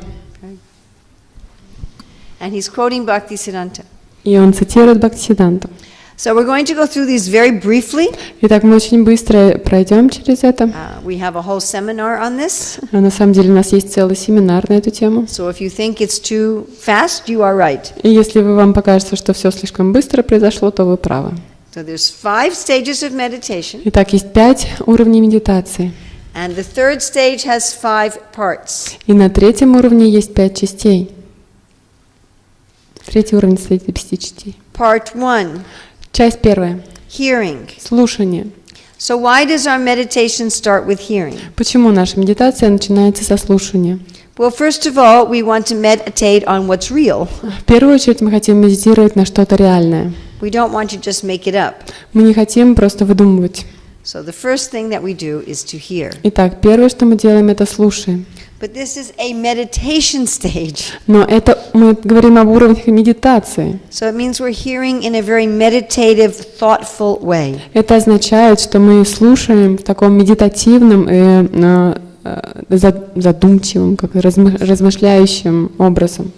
And he's quoting Bhaktisiddhanta. И он цитирует Бхактисиддханту. So we're going to go through these very briefly. Итак, мы очень быстро пройдем через это. We have a whole seminar on this. На самом деле у нас есть целый семинар на эту тему. So if you think it's too fast, you are right. И если вам покажется, что все слишком быстро произошло, то вы правы. So there's 5 stages of meditation. Итак, есть 5 уровней медитации. And the 3rd stage has 5 parts. И на 3-м уровне есть 5 частей. 3-й уровень состоит из 5 частей. Part 1. Часть 1. Hearing. Слушание. So why does our meditation start with hearing? Почему наша медитация начинается со слушания? Well, first of all, we want to meditate on what's real. В первую очередь мы хотим медитировать на что-то реальное. We don't want to just make it up. Мы не хотим просто выдумывать. So the first thing that we do is to hear. Итак, первое, что мы делаем, это слушаем. But this is a meditation stage. Но это мы говорим об уровнях медитации. So it means we're hearing in a very meditative, thoughtful way. Это означает, что мы слушаем в таком медитативном и задумчивом, как размышляющим образом.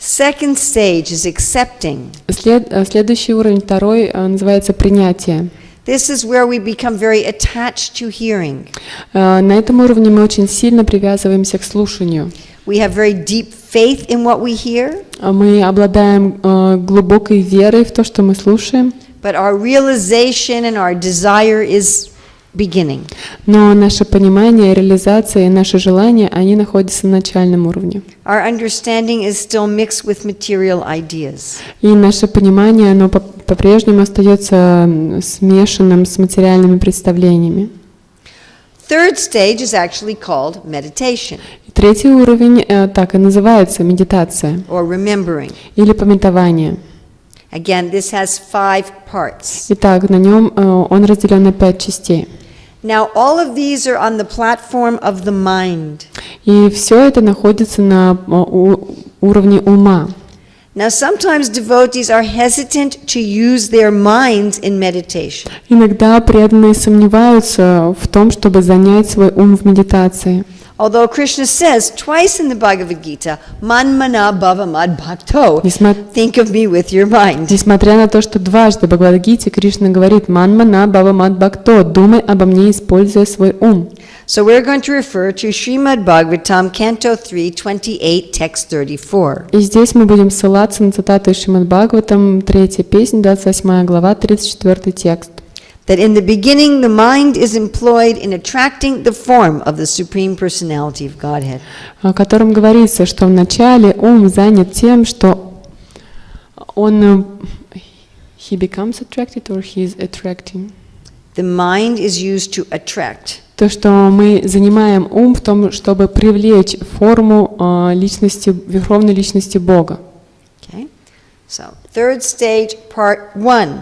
Second stage is accepting. Следующий уровень, второй, называется принятие. This is where we become very attached to hearing. На этом уровне мы очень сильно привязываемся к слушанию. We have very deep faith in what we hear. Мы обладаем глубокой верой в то, что мы слушаем. But our realization and our desire is beginning. Но наше понимание, реализация и наши желания, они находятся на начальном уровне. Our understanding is still mixed with material ideas. И наше понимание, оно по-прежнему остается смешанным с материальными представлениями. Third stage is actually called meditation. Третий уровень так и называется медитация Or remembering. или памятование. Again, this has 5 parts. Итак, на нем он разделен на 5 частей. Now, all of these are on the platform of the mind. И все это находится на уровне ума. Now, sometimes devotees are hesitant to use their minds in meditation. Иногда преданные сомневаются в том, чтобы занять свой ум в медитации. Although Krishna says twice in the Bhagavad Gita, "Man mana bhava mad bhakto," think of me with your mind. Несмотря на то, что дважды в Бхагавад-гите Кришна говорит «Ман мана бхава мад бхакто», думай обо мне, используя свой ум. So we're going to refer to Srimad Bhagavatam, Canto 3, 28, text 34. И здесь мы будем ссылаться на цитату из Шримад Бхагаватам, 3 песня, 28 глава, 34 текст. That in the beginning the mind is employed in attracting the form of the Supreme Personality of Godhead. О котором говорится, что вначале ум занят тем, что он he becomes attracted or he is attracting. The mind is used to attract. То, что мы занимаем ум в том, чтобы привлечь форму личности, верховной личности Бога. Okay. So, third stage, part 1.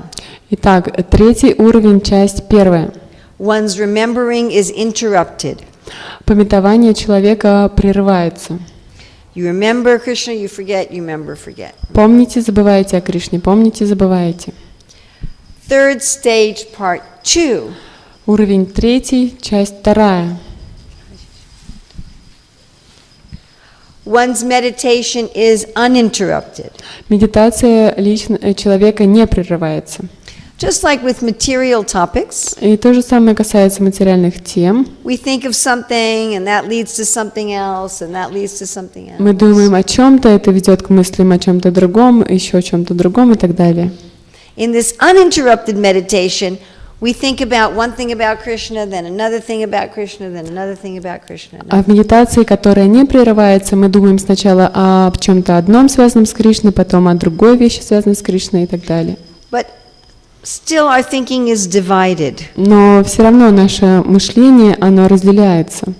Итак, третий уровень, часть первая. One's remembering is interrupted. Памятование человека прерывается. You remember Krishna, you forget, you remember, forget. Помните, забываете о Кришне, помните, забываете. Third stage, part 2. Уровень третий, часть вторая. One's meditation is uninterrupted. Медитация человека не прерывается. Just like with material topics, И то же самое касается материальных тем. we think of something and that leads to something else and that leads to something else. Мы думаем о чем-то, это ведет к мыслям о чем-то другом, еще о чем-то другом и так далее. In this uninterrupted meditation, we think about one thing about Krishna, then another thing about Krishna, then another thing about Krishna. А в медитации, которая не прерывается, мы думаем сначала о чем-то одном, связанном с Кришной, потом о другой вещи, связанной с Кришной и так далее. But still our thinking is divided. Но все равно наше мышление, оно разделяется.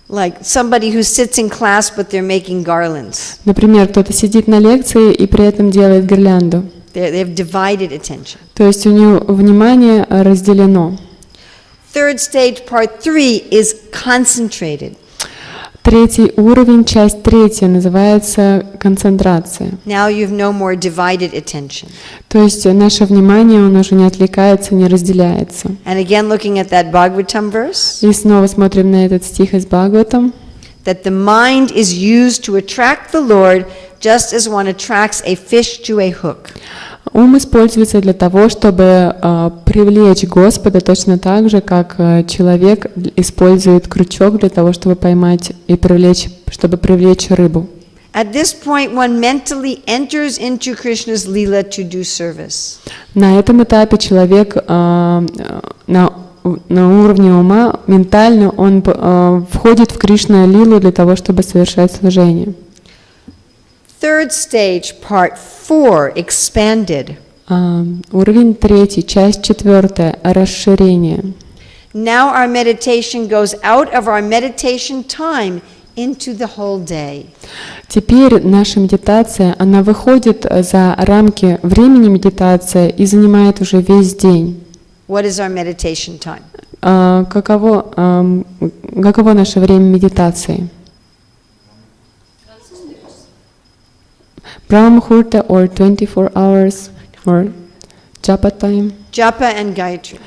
Like somebody who sits in class, but they're making garlands. Например, кто-то сидит на лекции и при этом делает гирлянду. They have divided attention. То есть у него внимание разделено. Third stage, part 3, is concentrated. Третий уровень, часть третья, называется концентрация. Now you have no more divided attention. То есть наше внимание, оно уже не отвлекается, не разделяется. And again, looking at that Bhagavatam verse, И снова смотрим на этот стих из Бхагаватам. that the mind is used to attract the Lord just as one attracts a fish to a hook. Ум используется для того, чтобы привлечь Господа точно так же, как человек использует крючок для того, чтобы поймать и привлечь, чтобы привлечь рыбу. At this point, one mentally enters into Krishna's lila to do service. На этом этапе человек на уровне ума ментально он входит в Кришна лилу для того, чтобы совершать служение. Third stage, part 4, expanded. Уровень третий, часть четвертая, расширение. Now our meditation goes out of our meditation time into the whole day. Теперь наша медитация, она выходит за рамки времени медитации и занимает уже весь день. What is our meditation time? Каково наше время медитации? Brahma-muhurta or 24 hours or japa time? Japa and Gayatri.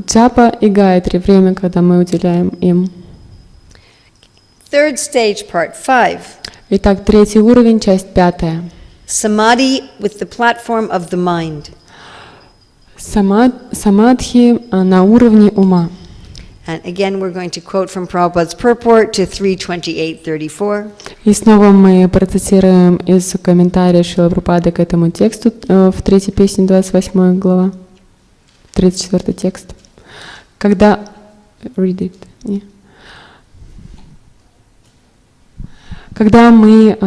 Джапа и Гайатри, время, когда мы уделяем им. Third stage, part 5. Итак, третий уровень, часть 5. Samadhi with the platform of the mind. Самадхи на уровне ума. And again, we're going to quote from Prabhupada's purport to 3:28-34. И снова мы процитируем из комментария Шрилы Прабхупады к этому тексту в 3 песне, 28 глава, 34 текст. Когда мы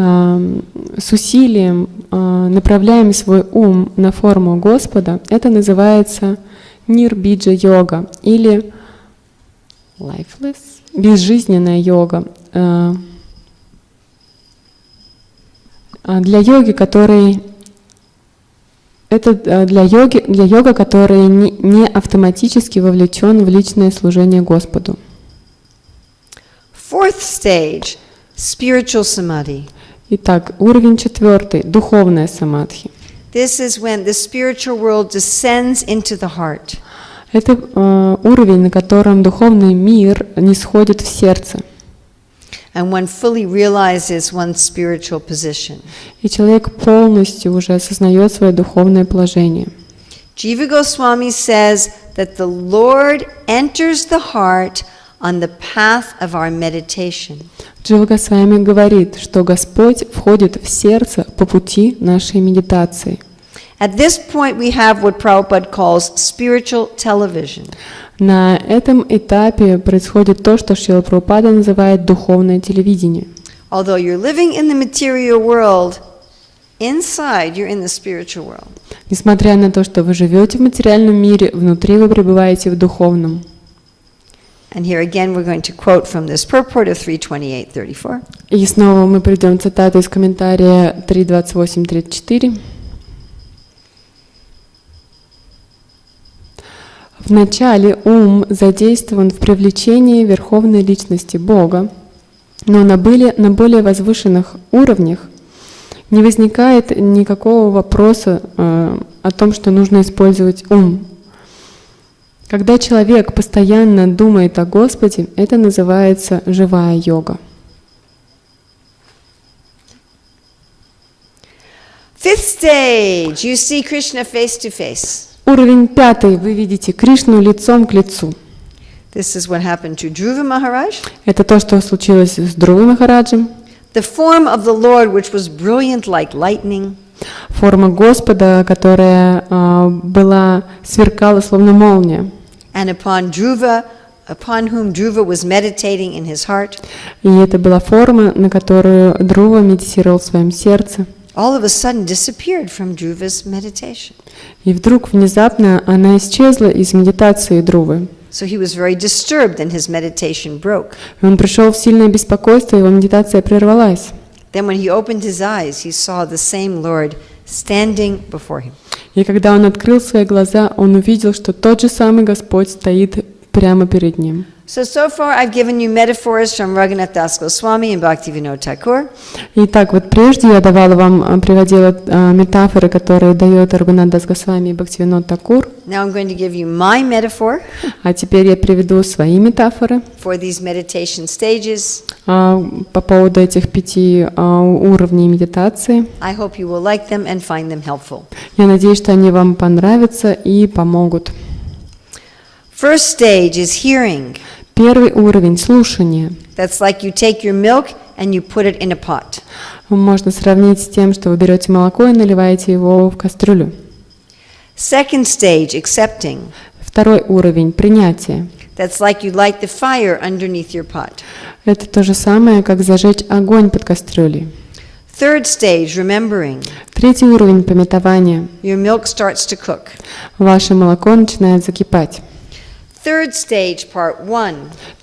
с усилием направляем свой ум на форму Господа, это называется нирбиджа-йога или lifeless, безжизненная йога. Для йоги, который не автоматически вовлечен в личное служение Господу. Fourth stage, spiritual samadhi. Итак, уровень 4, духовная самадхи. This is when the spiritual world descends into the heart. Это уровень, на котором духовный мир нисходит в сердце. And one fully realizes one's spiritual position. И человек полностью уже осознает свое духовное положение. Jiva Goswami says that the Lord enters the heart on the path of our meditation. Джива Госвами говорит, что Господь входит в сердце по пути нашей медитации. At this point we have what Prabhupada calls spiritual television. На этом этапе происходит то, что Шрила Прабхупада называет духовное телевидение. Although you're living in the material world, inside you're in the spiritual world. Несмотря на то, что вы живете в материальном мире, внутри вы пребываете в духовном. And here again we're going to quote from this purport of 3:28-34. И снова мы приведем цитату из комментария 3:28-34. Вначале ум задействован в привлечении верховной личности Бога, но на более возвышенных уровнях не возникает никакого вопроса о том, что нужно использовать ум. Когда человек постоянно думает о Господе, это называется живая йога. Fifth stage, you see Krishna face to face. Уровень 5. Вы видите Кришну лицом к лицу. This is what happened to Dhruva Maharaj. Это то, что случилось с Dhruva Махараджем. The form of the Lord, which was brilliant like lightning. Форма Господа, которая сверкала словно молния. And upon whom Dhruva was meditating in his heart. И это была форма, на которую Dhruva медитировал в своем сердце. All of a sudden disappeared from Dhruva's meditation. И вдруг внезапно она исчезла из медитации Dhruva. So he was very disturbed and his meditation broke. Он пришел в сильное беспокойство, его медитация прервалась. Then when he opened his eyes, he saw the same Lord standing before him. И когда он открыл свои глаза, он увидел, что тот же самый Господь стоит прямо перед ним. So far I've given you metaphors from Raghunath Das Goswami and Bhaktivinoda Thakur. Итак, вот прежде я приводила метафоры, которые дает Рагунат Дас Госвами и Бхактивинод Такур. Now I'm going to give you my metaphor. А теперь я приведу свои метафоры for these meditation stages. По поводу этих 5 уровней медитации. I hope you will like them and find them helpful. Я надеюсь, что они вам понравятся и помогут. First stage is hearing. Первый уровень — слушание. That's like you take your milk and you put it in a pot. Можно сравнить с тем, что вы берете молоко и наливаете его в кастрюлю. Second stage, accepting. Второй уровень — принятие. That's like you light the fire underneath your pot. Это то же самое, как зажечь огонь под кастрюлей. Third stage, remembering. Третий уровень — памятование. Your milk starts to cook. Ваше молоко начинает закипать. Third stage, part 1.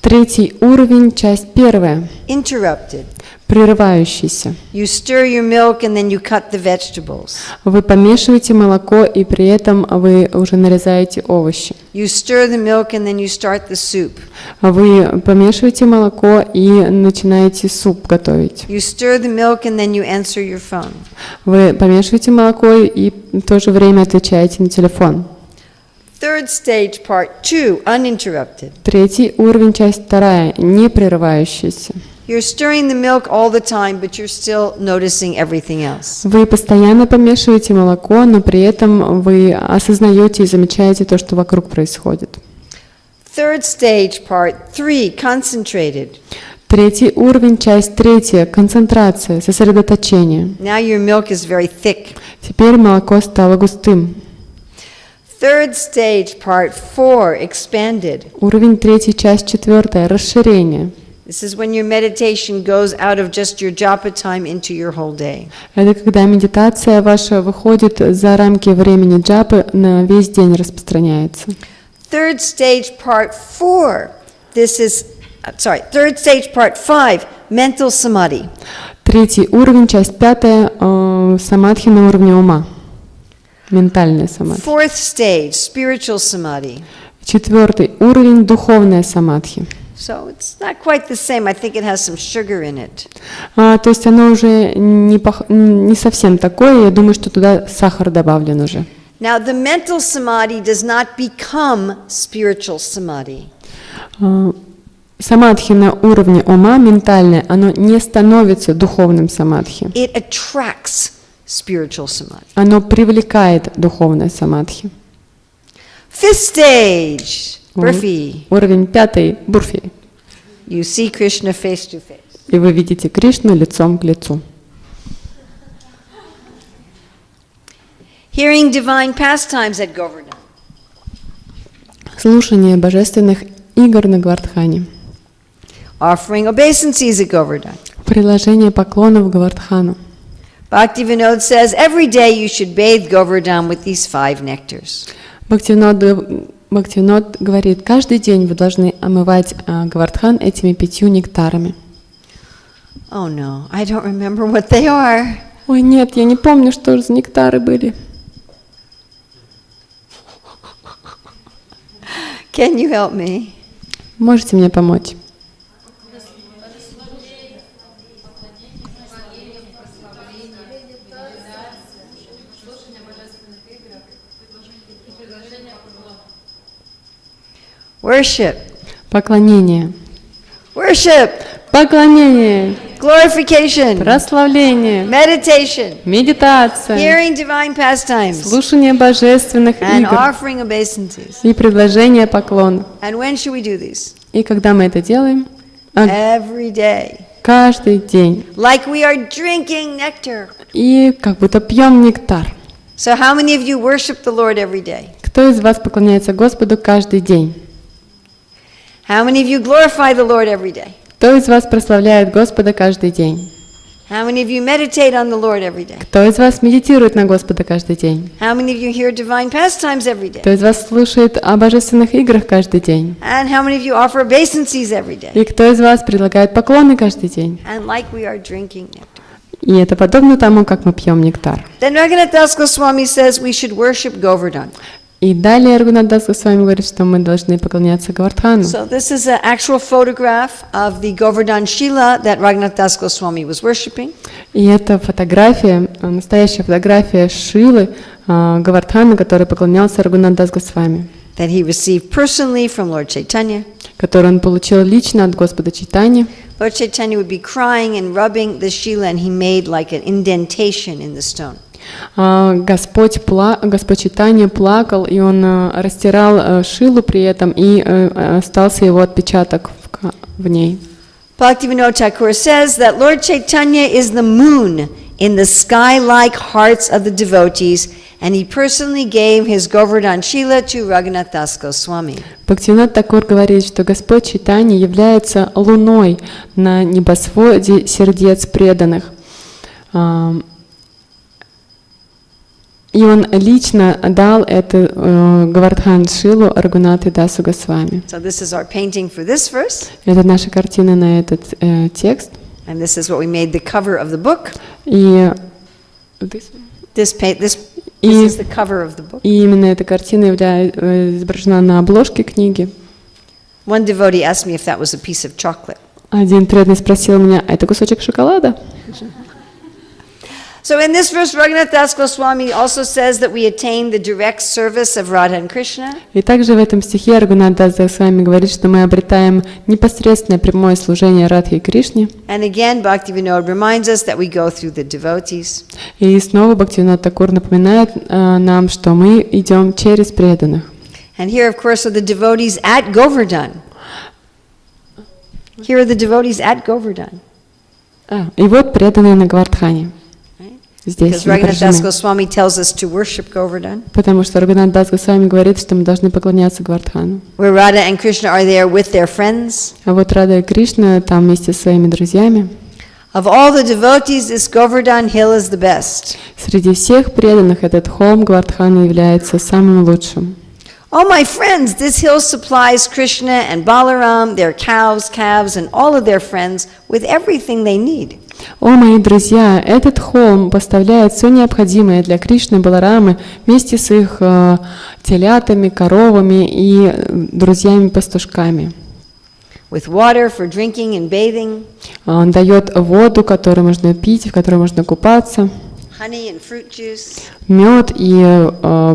Третий уровень, часть 1. Interrupted. Прерывающийся. You stir your milk and then you cut the vegetables. Вы помешиваете молоко, и при этом вы уже нарезаете овощи. You stir the milk and then you start the soup. Вы помешиваете молоко и начинаете суп готовить. You stir the milk and then you answer your phone. Вы помешиваете молоко и в то же время отвечаете на телефон. Third stage, part 2, uninterrupted. Третий уровень, часть вторая, не прерывающаяся. You're stirring the milk all the time, but you're still noticing everything else. Вы постоянно помешиваете молоко, но при этом вы осознаете и замечаете то, что вокруг происходит. Third stage, part 3, concentrated. Третий уровень, часть третья, концентрация, сосредоточение. Now your milk is very thick. Теперь молоко стало густым. Third stage, part 4, expanded. Уровень третий, часть четвертая, расширение. This is when your meditation goes out of just your japa time into your whole day. Это когда медитация ваша выходит за рамки времени джапы, на весь день распространяется. Third stage, part 4. Third stage, part 5, mental samadhi. Третий уровень, часть пятая, самадхи на уровне ума. Ментальная самадхи. Fourth stage, spiritual samadhi. Четвертый уровень, духовная самадхи. So it's not quite the same. I think it has some sugar in it. То есть оно уже не совсем такое, я думаю, что туда сахар добавлен уже. Now the mental samadhi does not become spiritual samadhi. Самадхи на уровне ума, ментальное, оно не становится духовным самадхи. It attracts spiritual samadhi. Оно привлекает духовное самадхи. Fifth stage, burfi. Уровень пятый, бурфи. You see Krishna face to face. И вы видите Кришну лицом к лицу. Hearing divine pastimes at Govardhan. Слушание божественных игр на Гвардхане. Offering obeisances at Govardhan. Приложение поклонов Гвардхану. Bhaktivinoda says every day you should bathe Govardhan with these 5 nectars. Бхактивинод говорит, каждый день вы должны омывать Гвардхан этими 5 нектарами. Oh no, I don't remember what they are. Ой, нет, я не помню, что за нектары были. Can you help me? Можете мне помочь? Worship. Поклонение. Worship. Поклонение. Glorification. Прославление. Meditation. Медитация. Hearing divine pastimes. Слушание божественных And игр. offering obeisances. И предложение поклонов. And when should we do these? И когда мы это делаем? Every day. Каждый день. Like we are drinking nectar. И как будто пьем нектар. So how many of you worship the Lord every day? Кто из вас поклоняется Господу каждый день? How many of you glorify the Lord every day? Кто из вас прославляет Господа каждый день? How many of you meditate on the Lord every day? Кто из вас медитирует на Господа каждый день? How many of you hear divine pastimes every day? Кто из вас слушает о божественных играх каждый день? And how many of you offer obeisances every day? И кто из вас предлагает поклоны каждый день? And like we are drinking nectar. И это подобно тому, как мы пьем нектар. Then Raghunath Das Goswami says we should worship Govardhan. И далее Рагунат Дас Госвами говорит, что мы должны поклоняться Гвардхану. So this is an actual photograph of the Govardhan Shila that Raghunath Das Goswami was worshipping. И это фотография, настоящая фотография Шилы Гвардхана, который поклонялся Рагунат Дас Госвами. That he received personally from Lord Chaitanya. Который он получил лично от Господа Чайтани. Lord Chaitanya would be crying and rubbing the Shila, and he made like an indentation in the stone. Господь Чайтанья плакал, и он растирал Шилу при этом, и остался его отпечаток в ней. Bhaktivinoda Thakur says that Lord Chaitanya is the moon in the sky-like hearts of the devotees, and he personally gave his Govardhan Shila to Raghunath Das Goswami. Бхактивинод Тхакур говорит, что Господь Чайтанья является луной на небосводе сердец преданных. И он лично дал эту Гвардхан Шилу Рагунату Дасу Госвами. So this is our painting for this verse. Это наша картина на этот текст. And this is what we made the cover of the book. И This is the cover of the book. И именно эта картина изображена на обложке книги. One devotee asked me if that was a piece of chocolate. Один преданный спросил меня, а это кусочек шоколада? So in this verse, Raghunath Das Goswami also says that we attain the direct service of Radha and Krishna. И также в этом стихе Рагунат Дас Госвами говорит, что мы обретаем непосредственное прямое служение Радхе и Кришне. And again, Bhaktivinoda reminds us that we go through the devotees. И снова Бхактивинод Такур напоминает нам, что мы идем через преданных. And here, of course, are the devotees at Govardhan. Here are the devotees at Govardhan. И вот преданные на Гвардхане. Здесь Because Raghunath Das Goswami tells us to worship Govardhan. Потому что Рагунат Дас Госвами говорит, что мы должны поклоняться Гвардхану. Where Radha and Krishna are there with their friends. А вот Рада и Кришна там вместе со своими друзьями. Of all the devotees, this Govardhan hill is the best. Среди всех преданных этот холм Гвардхана является самым лучшим. Oh, my friends, this hill supplies Krishna and Balaram, their cows, calves, and all of their friends with everything they need. О, мои друзья, этот холм поставляет все необходимое для Кришны и Баларамы вместе с их телятами, коровами и друзьями-пастушками. With water for drinking and bathing. Он дает воду, которую можно пить, в которой можно купаться. Honey and fruit juice. Мед и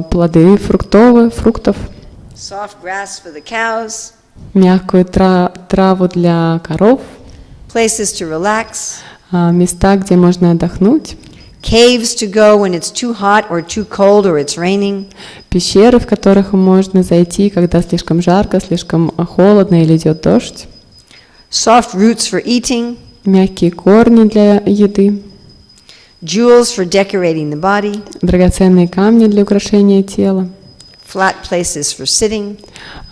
плоды фруктов. Soft grass for the cows. Мягкую траву для коров. Places to relax. Места, где можно отдохнуть. Caves to go when it's too hot or too cold or it's raining. Пещеры, в которых можно зайти, когда слишком жарко, слишком холодно или идет дождь. Soft roots for eating. Мягкие корни для еды. Jewels for decorating the body. Драгоценные камни для украшения тела. Flat places for sitting.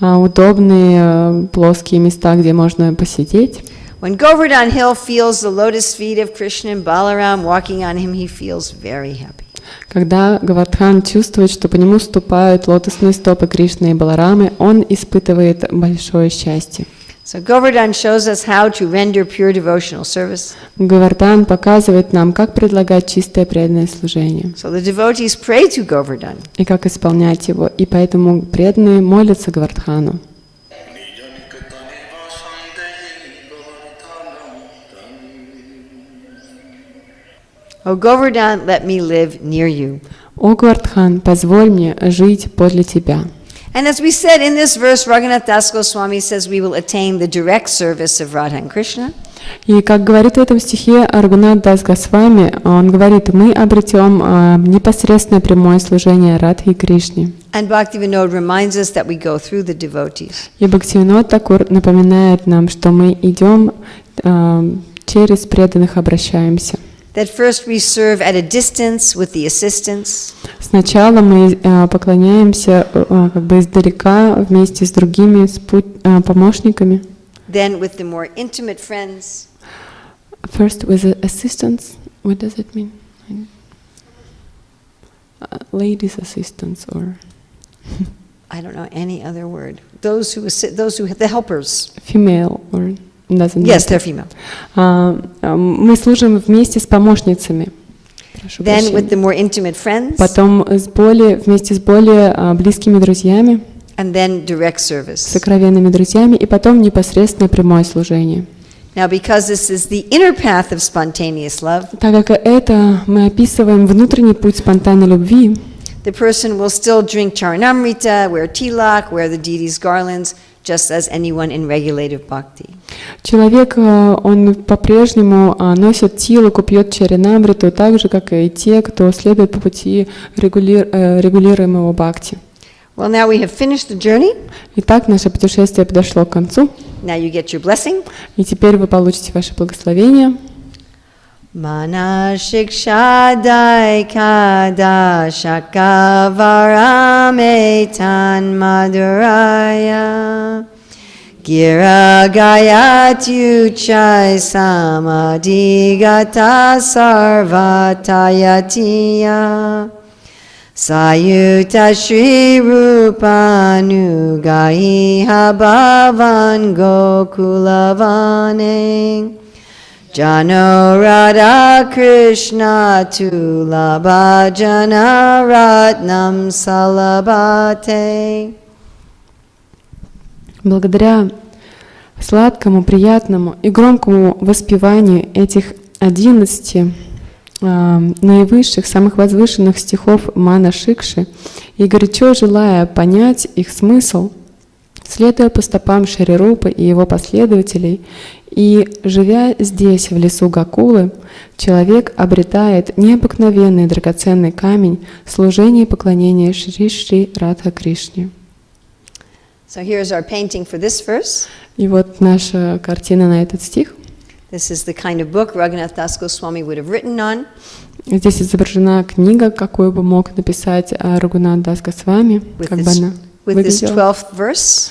Удобные плоские места, где можно посидеть. When Govardhan Hill feels the lotus feet of Krishna and Balaram walking on him, he feels very happy. Когда Гавардхан чувствует, что по нему ступают лотосные стопы Кришны и Баларамы, он испытывает большое счастье. So Govardhan shows us how to render pure devotional service. Гавардхан показывает нам, как предлагать чистое преданное служение. So the devotees pray to Govardhan. И как исполнять его. И поэтому преданные молятся Гавардхану. O Govardhan, let me live near you. О Гавардхан, позволь мне жить подле тебя. And as we said in this verse, Raghunath Das Goswami says we will attain the direct service of Radha and Krishna. И как говорит в этом стихе Рагунат Дас Госвами, он говорит, мы обретем непосредственное прямое служение Радхе и Кришне. And Bhaktivinoda reminds us that we go through the devotees. И Бхактивинод Такур напоминает нам, что мы идем через преданных, обращаемся. That first we serve at a distance with the assistants. Сначала мы поклоняемся как бы издалека вместе с другими помощниками. Then with the more intimate friends. First with the assistants. What does it mean? Ladies assistants or I don't know any other word. Those who the helpers. Female or doesn't Yes, they're female. Мы служим вместе с помощницами. Then with the more intimate friends. Потом вместе с более близкими друзьями. And then direct service. Сокровенными друзьями, и потом непосредственное прямое служение. Now, because this is the inner path of spontaneous love, так как это мы описываем внутренний путь спонтанной любви, the person will still drink charanamrita, wear tilak, wear the deity's garlands, just as anyone in regulative bhakti. Человек, он по-прежнему носит тилаку, пьет чаринамриту, так же, как и те, кто следует по пути регулируемого бхакти. Well, now we have finished the journey. Итак, наше путешествие подошло к концу. Now you get your blessing. И теперь вы получите ваше благословение. Manah-шикша daikada shakavaram-etan madhuraya gira gayat-yuchai samadhigata sarvatayatiya Sayuta Shri Rupanu Gaiha Bhavan Gokulavane Jano Radha Krishna Tulaba Jana Ratnam Salabate. Благодаря сладкому, приятному и громкому воспеванию этих 11 наивысших, самых возвышенных стихов Манах-шикши и горячо желая понять их смысл, следуя по стопам Шри Рупы и его последователей, и живя здесь, в лесу Гокулы, человек обретает необыкновенный драгоценный камень служения и поклонения Шри Радха Кришне. So here's our painting for this verse. И вот наша картина на этот стих. This is the kind of book Raghunath Das Goswami would have written on. Здесь изображена книга, какую бы мог написать Рагунат Дас Госвами, как бы она with this выглядела, 12th verse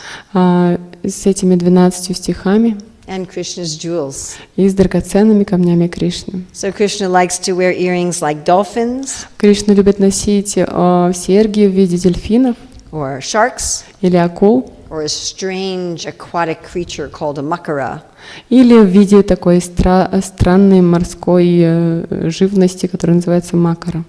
с этими 12 стихами and Krishna's jewels. и с драгоценными камнями Кришны. So Krishna likes to wear earrings like dolphins Кришна любит носить серьги в виде дельфинов or sharks или акул, or a strange aquatic creature called a makara. или в виде такой странной морской живности, которая называется макара.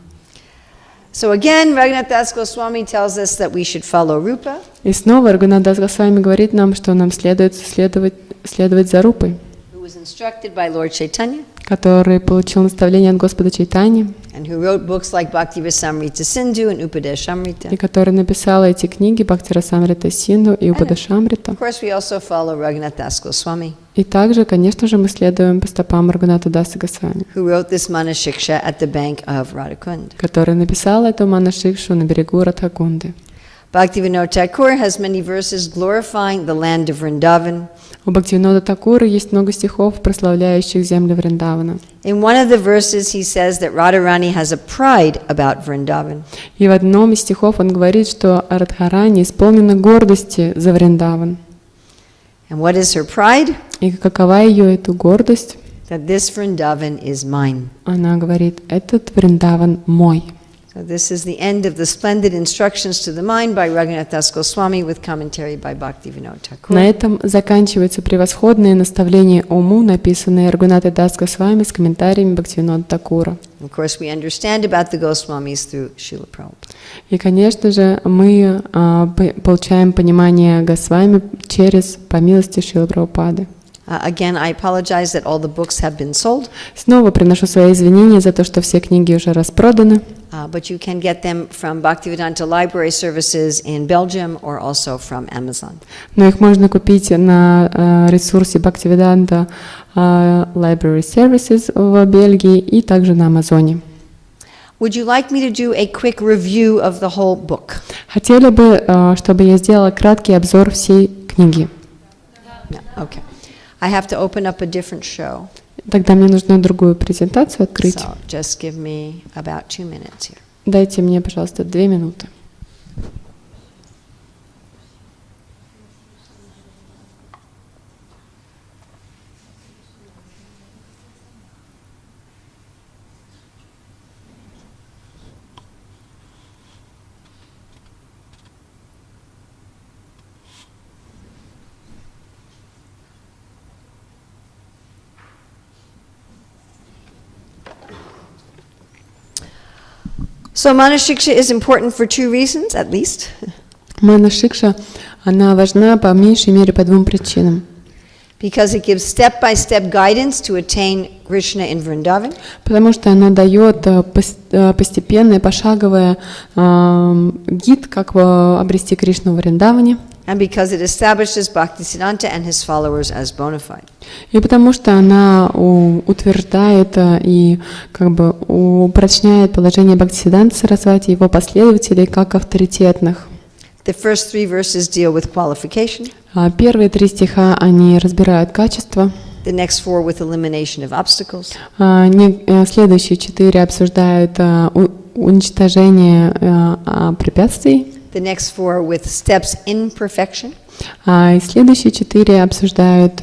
So again, Raghunath Das Goswami tells us that we should follow Rupa. И снова Рагунат Дас Госвами говорит нам, что нам следует следовать за Рупой, Who was instructed by Lord Chaitanya который получил наставление от Господа Чайтани, and who wrote books like Bhakti-Rasamrita Sindhu and и Upadeshamrita. который написал эти книги Бхакти-расамрита Синду и Упадешамрита. Of course, we also follow Raghunath Das Goswami, И также, конечно же, мы следуем по стопам Рагуната Даса Госвами, who wrote this Manah-шикша at the bank of Radhakund. который написал эту Манах-шикшу на берегу Радхакунды. Bhaktivinoda Thakur has many verses glorifying the land of Vrindavan. У Бхактивинода Такура есть много стихов, прославляющих землю Вриндавана. In one of the verses, he says that Radharani has a pride about Vrindavan. И в одном из стихов он говорит, что Радхарани исполнена гордости за Вриндаван. And what is her pride? И какова ее эту гордость? That this Vrindavan is mine. Она говорит, этот Вриндаван мой. So this is the end of the splendid instructions to the mind by Raghunath Das Goswami with commentary by Bhaktivinoda Thakur. На этом заканчивается превосходное наставление уму, написанное Рагунатой Дас Госвами с комментариями Бхактивинода Такура. Of course, we understand about the Goswamis through Srila Prabhupada. И, конечно же, мы получаем понимание Госвами через по милости Шрилы Прабхупады. Again, I apologize that all the books have been sold. Снова приношу свои извинения за то, что все книги уже распроданы. But you can get them from Bhaktivedanta Library Services in Belgium or also from Amazon. Но их можно купить на ресурсе Bhaktivedanta Library Services в Бельгии и также на Амазоне. Would you like me to do a quick review of the whole book? Хотели бы, чтобы я сделала краткий обзор всей книги. No. Okay. I have to open up a different show. Тогда мне нужно другую презентацию открыть. So just give me about 2 minutes here. Дайте мне, пожалуйста, 2 минуты. So Manah-шикша is important for 2 reasons, at least. Манах-шикша, она важна по меньшей мере по 2 причинам. Because it gives step-by-step guidance to attain Krishna in Vrindavan. Потому что она дает постепенный, пошаговый гид, как обрести Кришну в Вриндаване. And because it establishes Bhaktisiddhanta and his followers as bona fide. И потому что она утверждает и как бы упрочняет положение Бхактисиддханты Сарасвати и его последователей как авторитетных. The first 3 verses deal with qualification. Первые 3 стиха, они разбирают качество. The next 4 with elimination of obstacles. Следующие 4 обсуждают уничтожение препятствий. The next 4 with steps in perfection. И следующие 4 обсуждают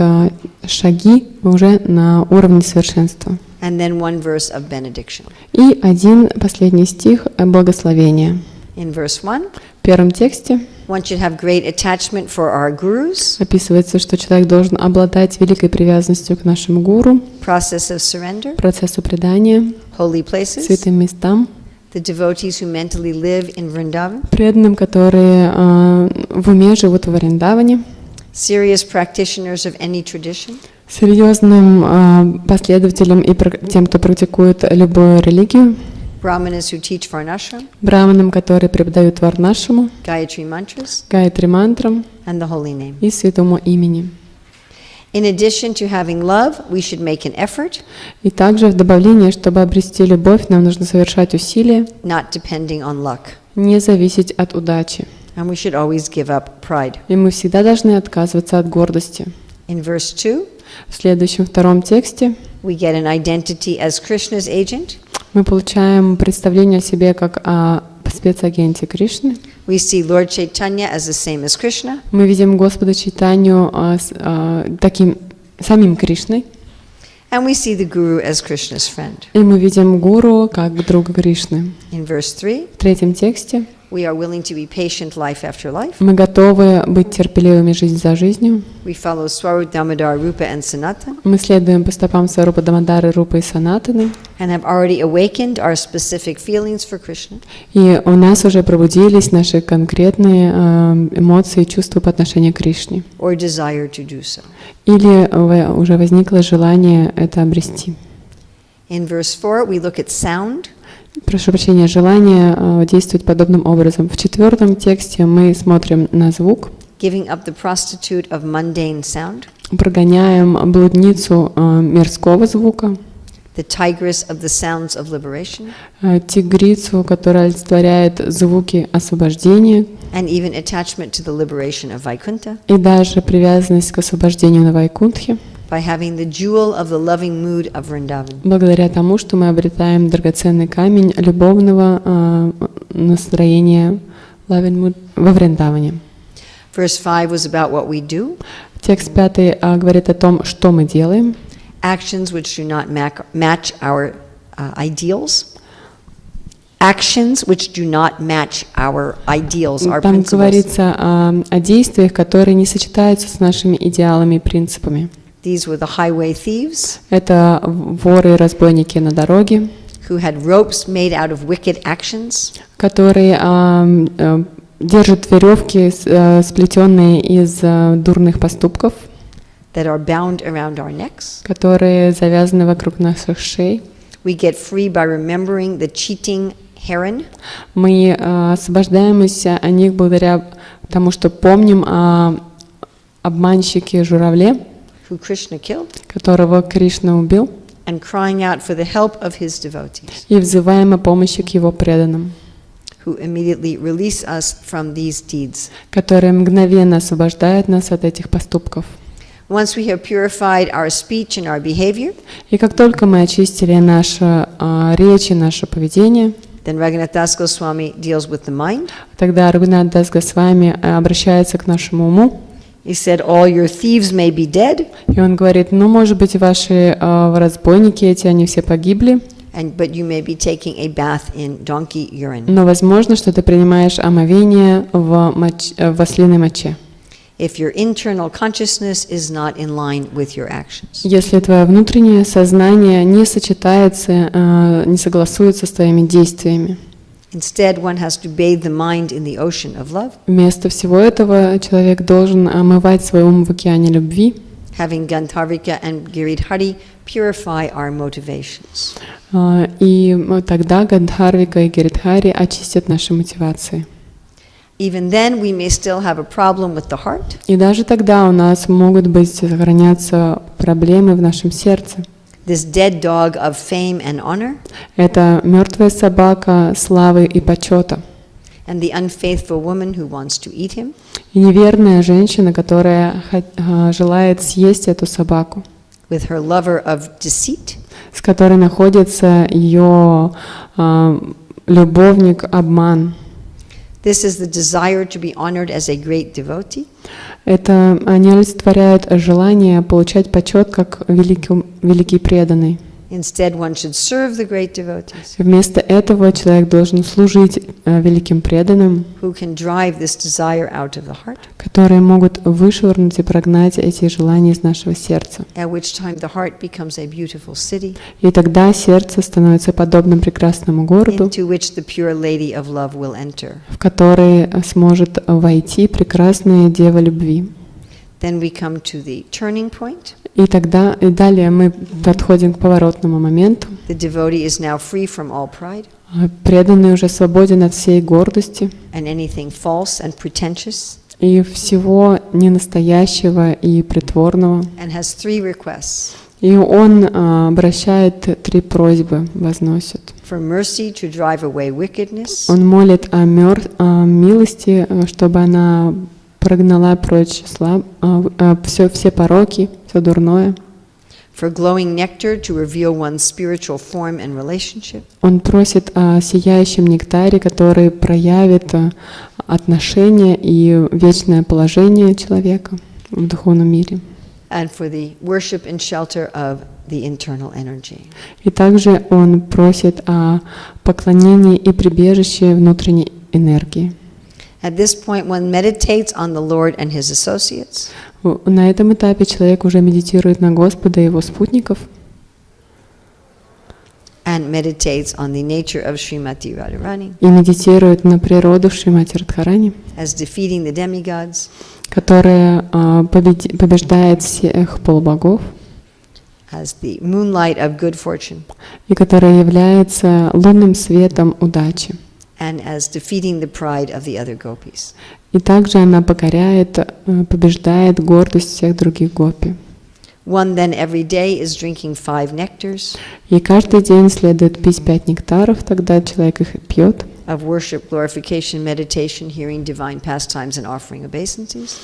шаги уже на уровне совершенства. And then 1 verse of benediction. И один последний стих благословения. In verse 1, В первом тексте one should have great attachment for our gurus, описывается, что человек должен обладать великой привязанностью к нашему гуру, process of surrender, процессу предания, holy places, святым местам, the devotees who mentally live in Vrindavan, преданным, которые в уме живут в Вриндаване, serious practitioners of any tradition, серьезным последователям и тем, кто практикует любую религию, Brahmanas who teach Varnashram, браманам, которые преподают варнашраму, Gayatri mantras, гайатри мантрам and the holy name. и святому имени. In addition to having love, we should make an effort, И также в добавление, чтобы обрести любовь, нам нужно совершать усилия, not depending on luck. не зависеть от удачи. And we should always give up pride. И мы всегда должны отказываться от гордости. In verse 2, В следующем втором тексте we get an identity as Krishna's agent. мы получаем представление о себе как о спецагенте Кришны. We see Lord Chaitanya as the same as Krishna. Мы видим Господа Чайтанью таким самим Кришной. And we see the Guru as Krishna's friend. И мы видим Гуру как друга Кришны. In verse 3, В третьем тексте we are willing to be patient life after life. мы готовы быть терпеливыми жизнь за жизнью. We follow Swarup Damodar, Rupa and Sanatan, Мы следуем по стопам Сварупа Дамодары, Рупы и Санатаны. and have already awakened our specific feelings for Krishna. И у нас уже пробудились наши конкретные эмоции и чувства по отношению к Кришне. Or desire to do so. Или уже возникло желание это обрести. In verse 4, we look at sound. Прошу прощения, желание действовать подобным образом. В четвертом тексте мы смотрим на звук, Giving up the prostitute of mundane sound, прогоняем блудницу мирского звука, the tigress of the sounds of liberation, тигрицу, которая олицетворяет звуки освобождения, and even attachment to the liberation of Vaikuntha, и даже привязанность к освобождению на Вайкунтхе, by having the jewel of the loving mood of Vrindavan. благодаря тому, что мы обретаем драгоценный камень любовного настроения во Вриндаване. Verse 5 was about what we do, Текст 5 говорит о том, что мы делаем. actions which do not match our ideals. Actions which do not match our ideals, our Там principles. говорится о действиях, которые не сочетаются с нашими идеалами и принципами. These were the highway thieves Это воры и разбойники на дороге, who had ropes made out of wicked actions, которые держат веревки, сплетенные из дурных поступков, that are bound around our necks. которые завязаны вокруг наших шей. We get free by remembering the cheating heron, Мы освобождаемся о них благодаря тому, что помним о обманщике журавле, who Krishna killed, которого Кришна убил, and crying out for the help of his devotees, и взываем о помощи к его преданным, who immediately release us from these deeds. которые мгновенно освобождают нас от этих поступков. Once we have purified our speech and our behavior, И как только мы очистили нашу речь и наше поведение, then Raghunath Das Goswami deals with the mind. тогда Рагунат Дас Госвами обращается к нашему уму, He said, all your thieves may be dead, и он говорит, ну, может быть, ваши разбойники эти, они все погибли, but you may be taking a bath in donkey urine. но возможно, что ты принимаешь омовение в ослиной моче. If your internal consciousness is not in line with your actions. Если твое внутреннее сознание не сочетается, не согласуется с твоими действиями. Instead, one has to bathe the mind in the ocean of love, Вместо всего этого человек должен омывать свой ум в океане любви, having Gandharvika and Giridhari purify our motivations. И тогда Гандхарвика и Гиридхари очистят наши мотивации. Even then, we may still have a problem with the heart, И даже тогда у нас могут быть сохраняться проблемы в нашем сердце. this dead dog of fame and honor, Это мертвая собака славы и почета. and the unfaithful woman who wants to eat him, И неверная женщина, которая желает съесть эту собаку, with her lover of deceit, с которой находится ее любовник обман. this is the desire to be honored as a great devotee, Это они олицетворяют желание получать почет как великий преданный. Instead, one should serve the great devotees, Вместо этого человек должен служить великим преданным, who can drive this desire out of the heart, которые могут вышвырнуть и прогнать эти желания из нашего сердца. at which time the heart becomes a beautiful city, И тогда сердце становится подобным прекрасному городу, into which the pure lady of love will enter. в который сможет войти прекрасная дева любви. Then we come to the turning point. И далее мы подходим к поворотному моменту. The devotee is now free from all pride Преданный уже свободен от всей гордости and anything false and pretentious, и всего ненастоящего и притворного. and has 3 requests: И он обращает 3 просьбы, возносит. for mercy to drive away wickedness, Он молит о милости, чтобы она прогнала прочь все пороки, все дурное. for glowing nectar to reveal one's spiritual form and relationship, Он просит о сияющем нектаре, который проявит отношения и вечное положение человека в духовном мире. and for the worship and shelter of the internal energy. И также он просит о поклонении и прибежище внутренней энергии. At this point, one meditates on the Lord and his associates, На этом этапе человек уже медитирует на Господа и его спутников and meditates on the nature of Srimati Radharani и медитирует на природу Шримати Радхарани, as defeating the demigods, которая побеждает всех полубогов as the moonlight of good fortune, и которая является лунным светом удачи. and as defeating the pride of the other gopis. И также она побеждает гордость всех других гопи. One then every day is drinking 5 nectars И каждый день следует пить 5 нектаров, тогда человек их пьет, of worship, glorification, meditation, hearing divine pastimes, and offering obeisances,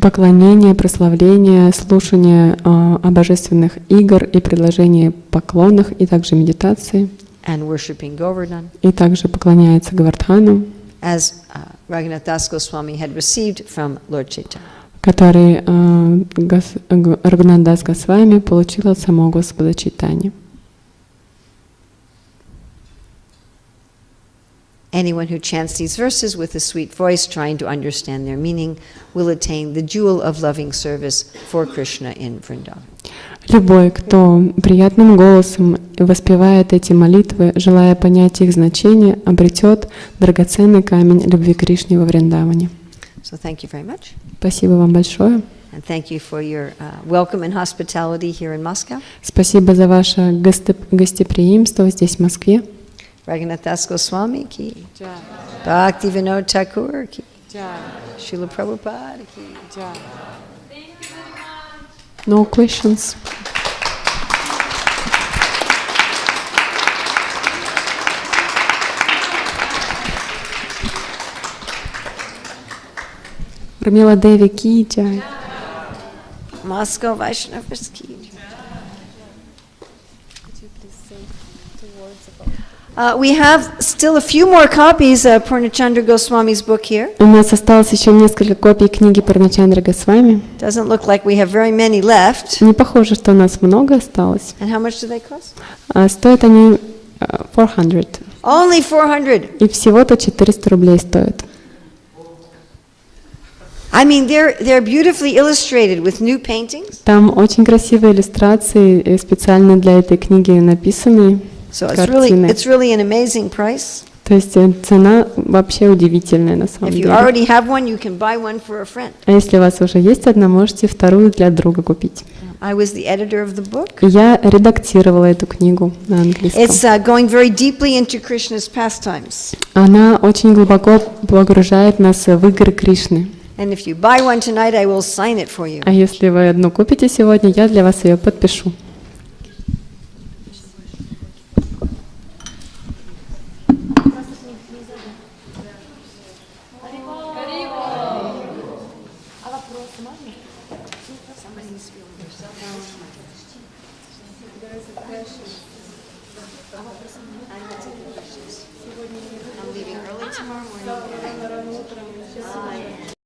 поклонение, прославление, слушание божественных игр и предложение поклонов, и также медитации, and worshipping Govardhan, и также поклоняется Гавардхану, as Raghunath Das Goswami had received from Lord Chaitanya. который Рагунат Дас Госвами получил от самого Господа Чайтаньи. Anyone who chants these verses with a sweet voice, trying to understand their meaning, will attain the jewel of loving service for Krishna in Vrindavan. Любой, кто приятным голосом воспевает эти молитвы, желая понять их значение, обретет драгоценный камень любви к Кришне во Вриндаване. So thank you very much. Спасибо вам большое. And thank you for your welcome and hospitality here in Moscow. Спасибо за ваше гостеприимство здесь, в Москве. Raghunath Das Goswami ki, Bhakti Vinod Thakur ki, Srila Prabhupada ki. No questions. Урмила деви ки джай. Moscow Vaishnavas ki. We have still a few more copies of Purnachandra Goswami's book here. У нас осталось еще несколько копий книги Пурначандра Госвами. Doesn't look like we have very many left. Не похоже, что у нас много осталось. And how much do they cost? Стоят они 400. Only 400. И всего-то 400 рублей стоят. I mean, they're beautifully illustrated with new paintings. Там очень красивые иллюстрации специально для этой книги написаны. So Картины. it's really an amazing price. То есть цена вообще удивительная на самом If you деле. already have one, you can buy one for a friend. А если у вас уже есть одна, можете вторую для друга купить. I was the editor of the book. Я редактировала эту книгу на английском. It's going very deeply into Krishna's pastimes. Она очень глубоко погружает нас в игры Кришны. And if you buy one tonight, I will sign it for you. А если вы одну купите сегодня, я для вас ее подпишу. I'm leaving early tomorrow morning.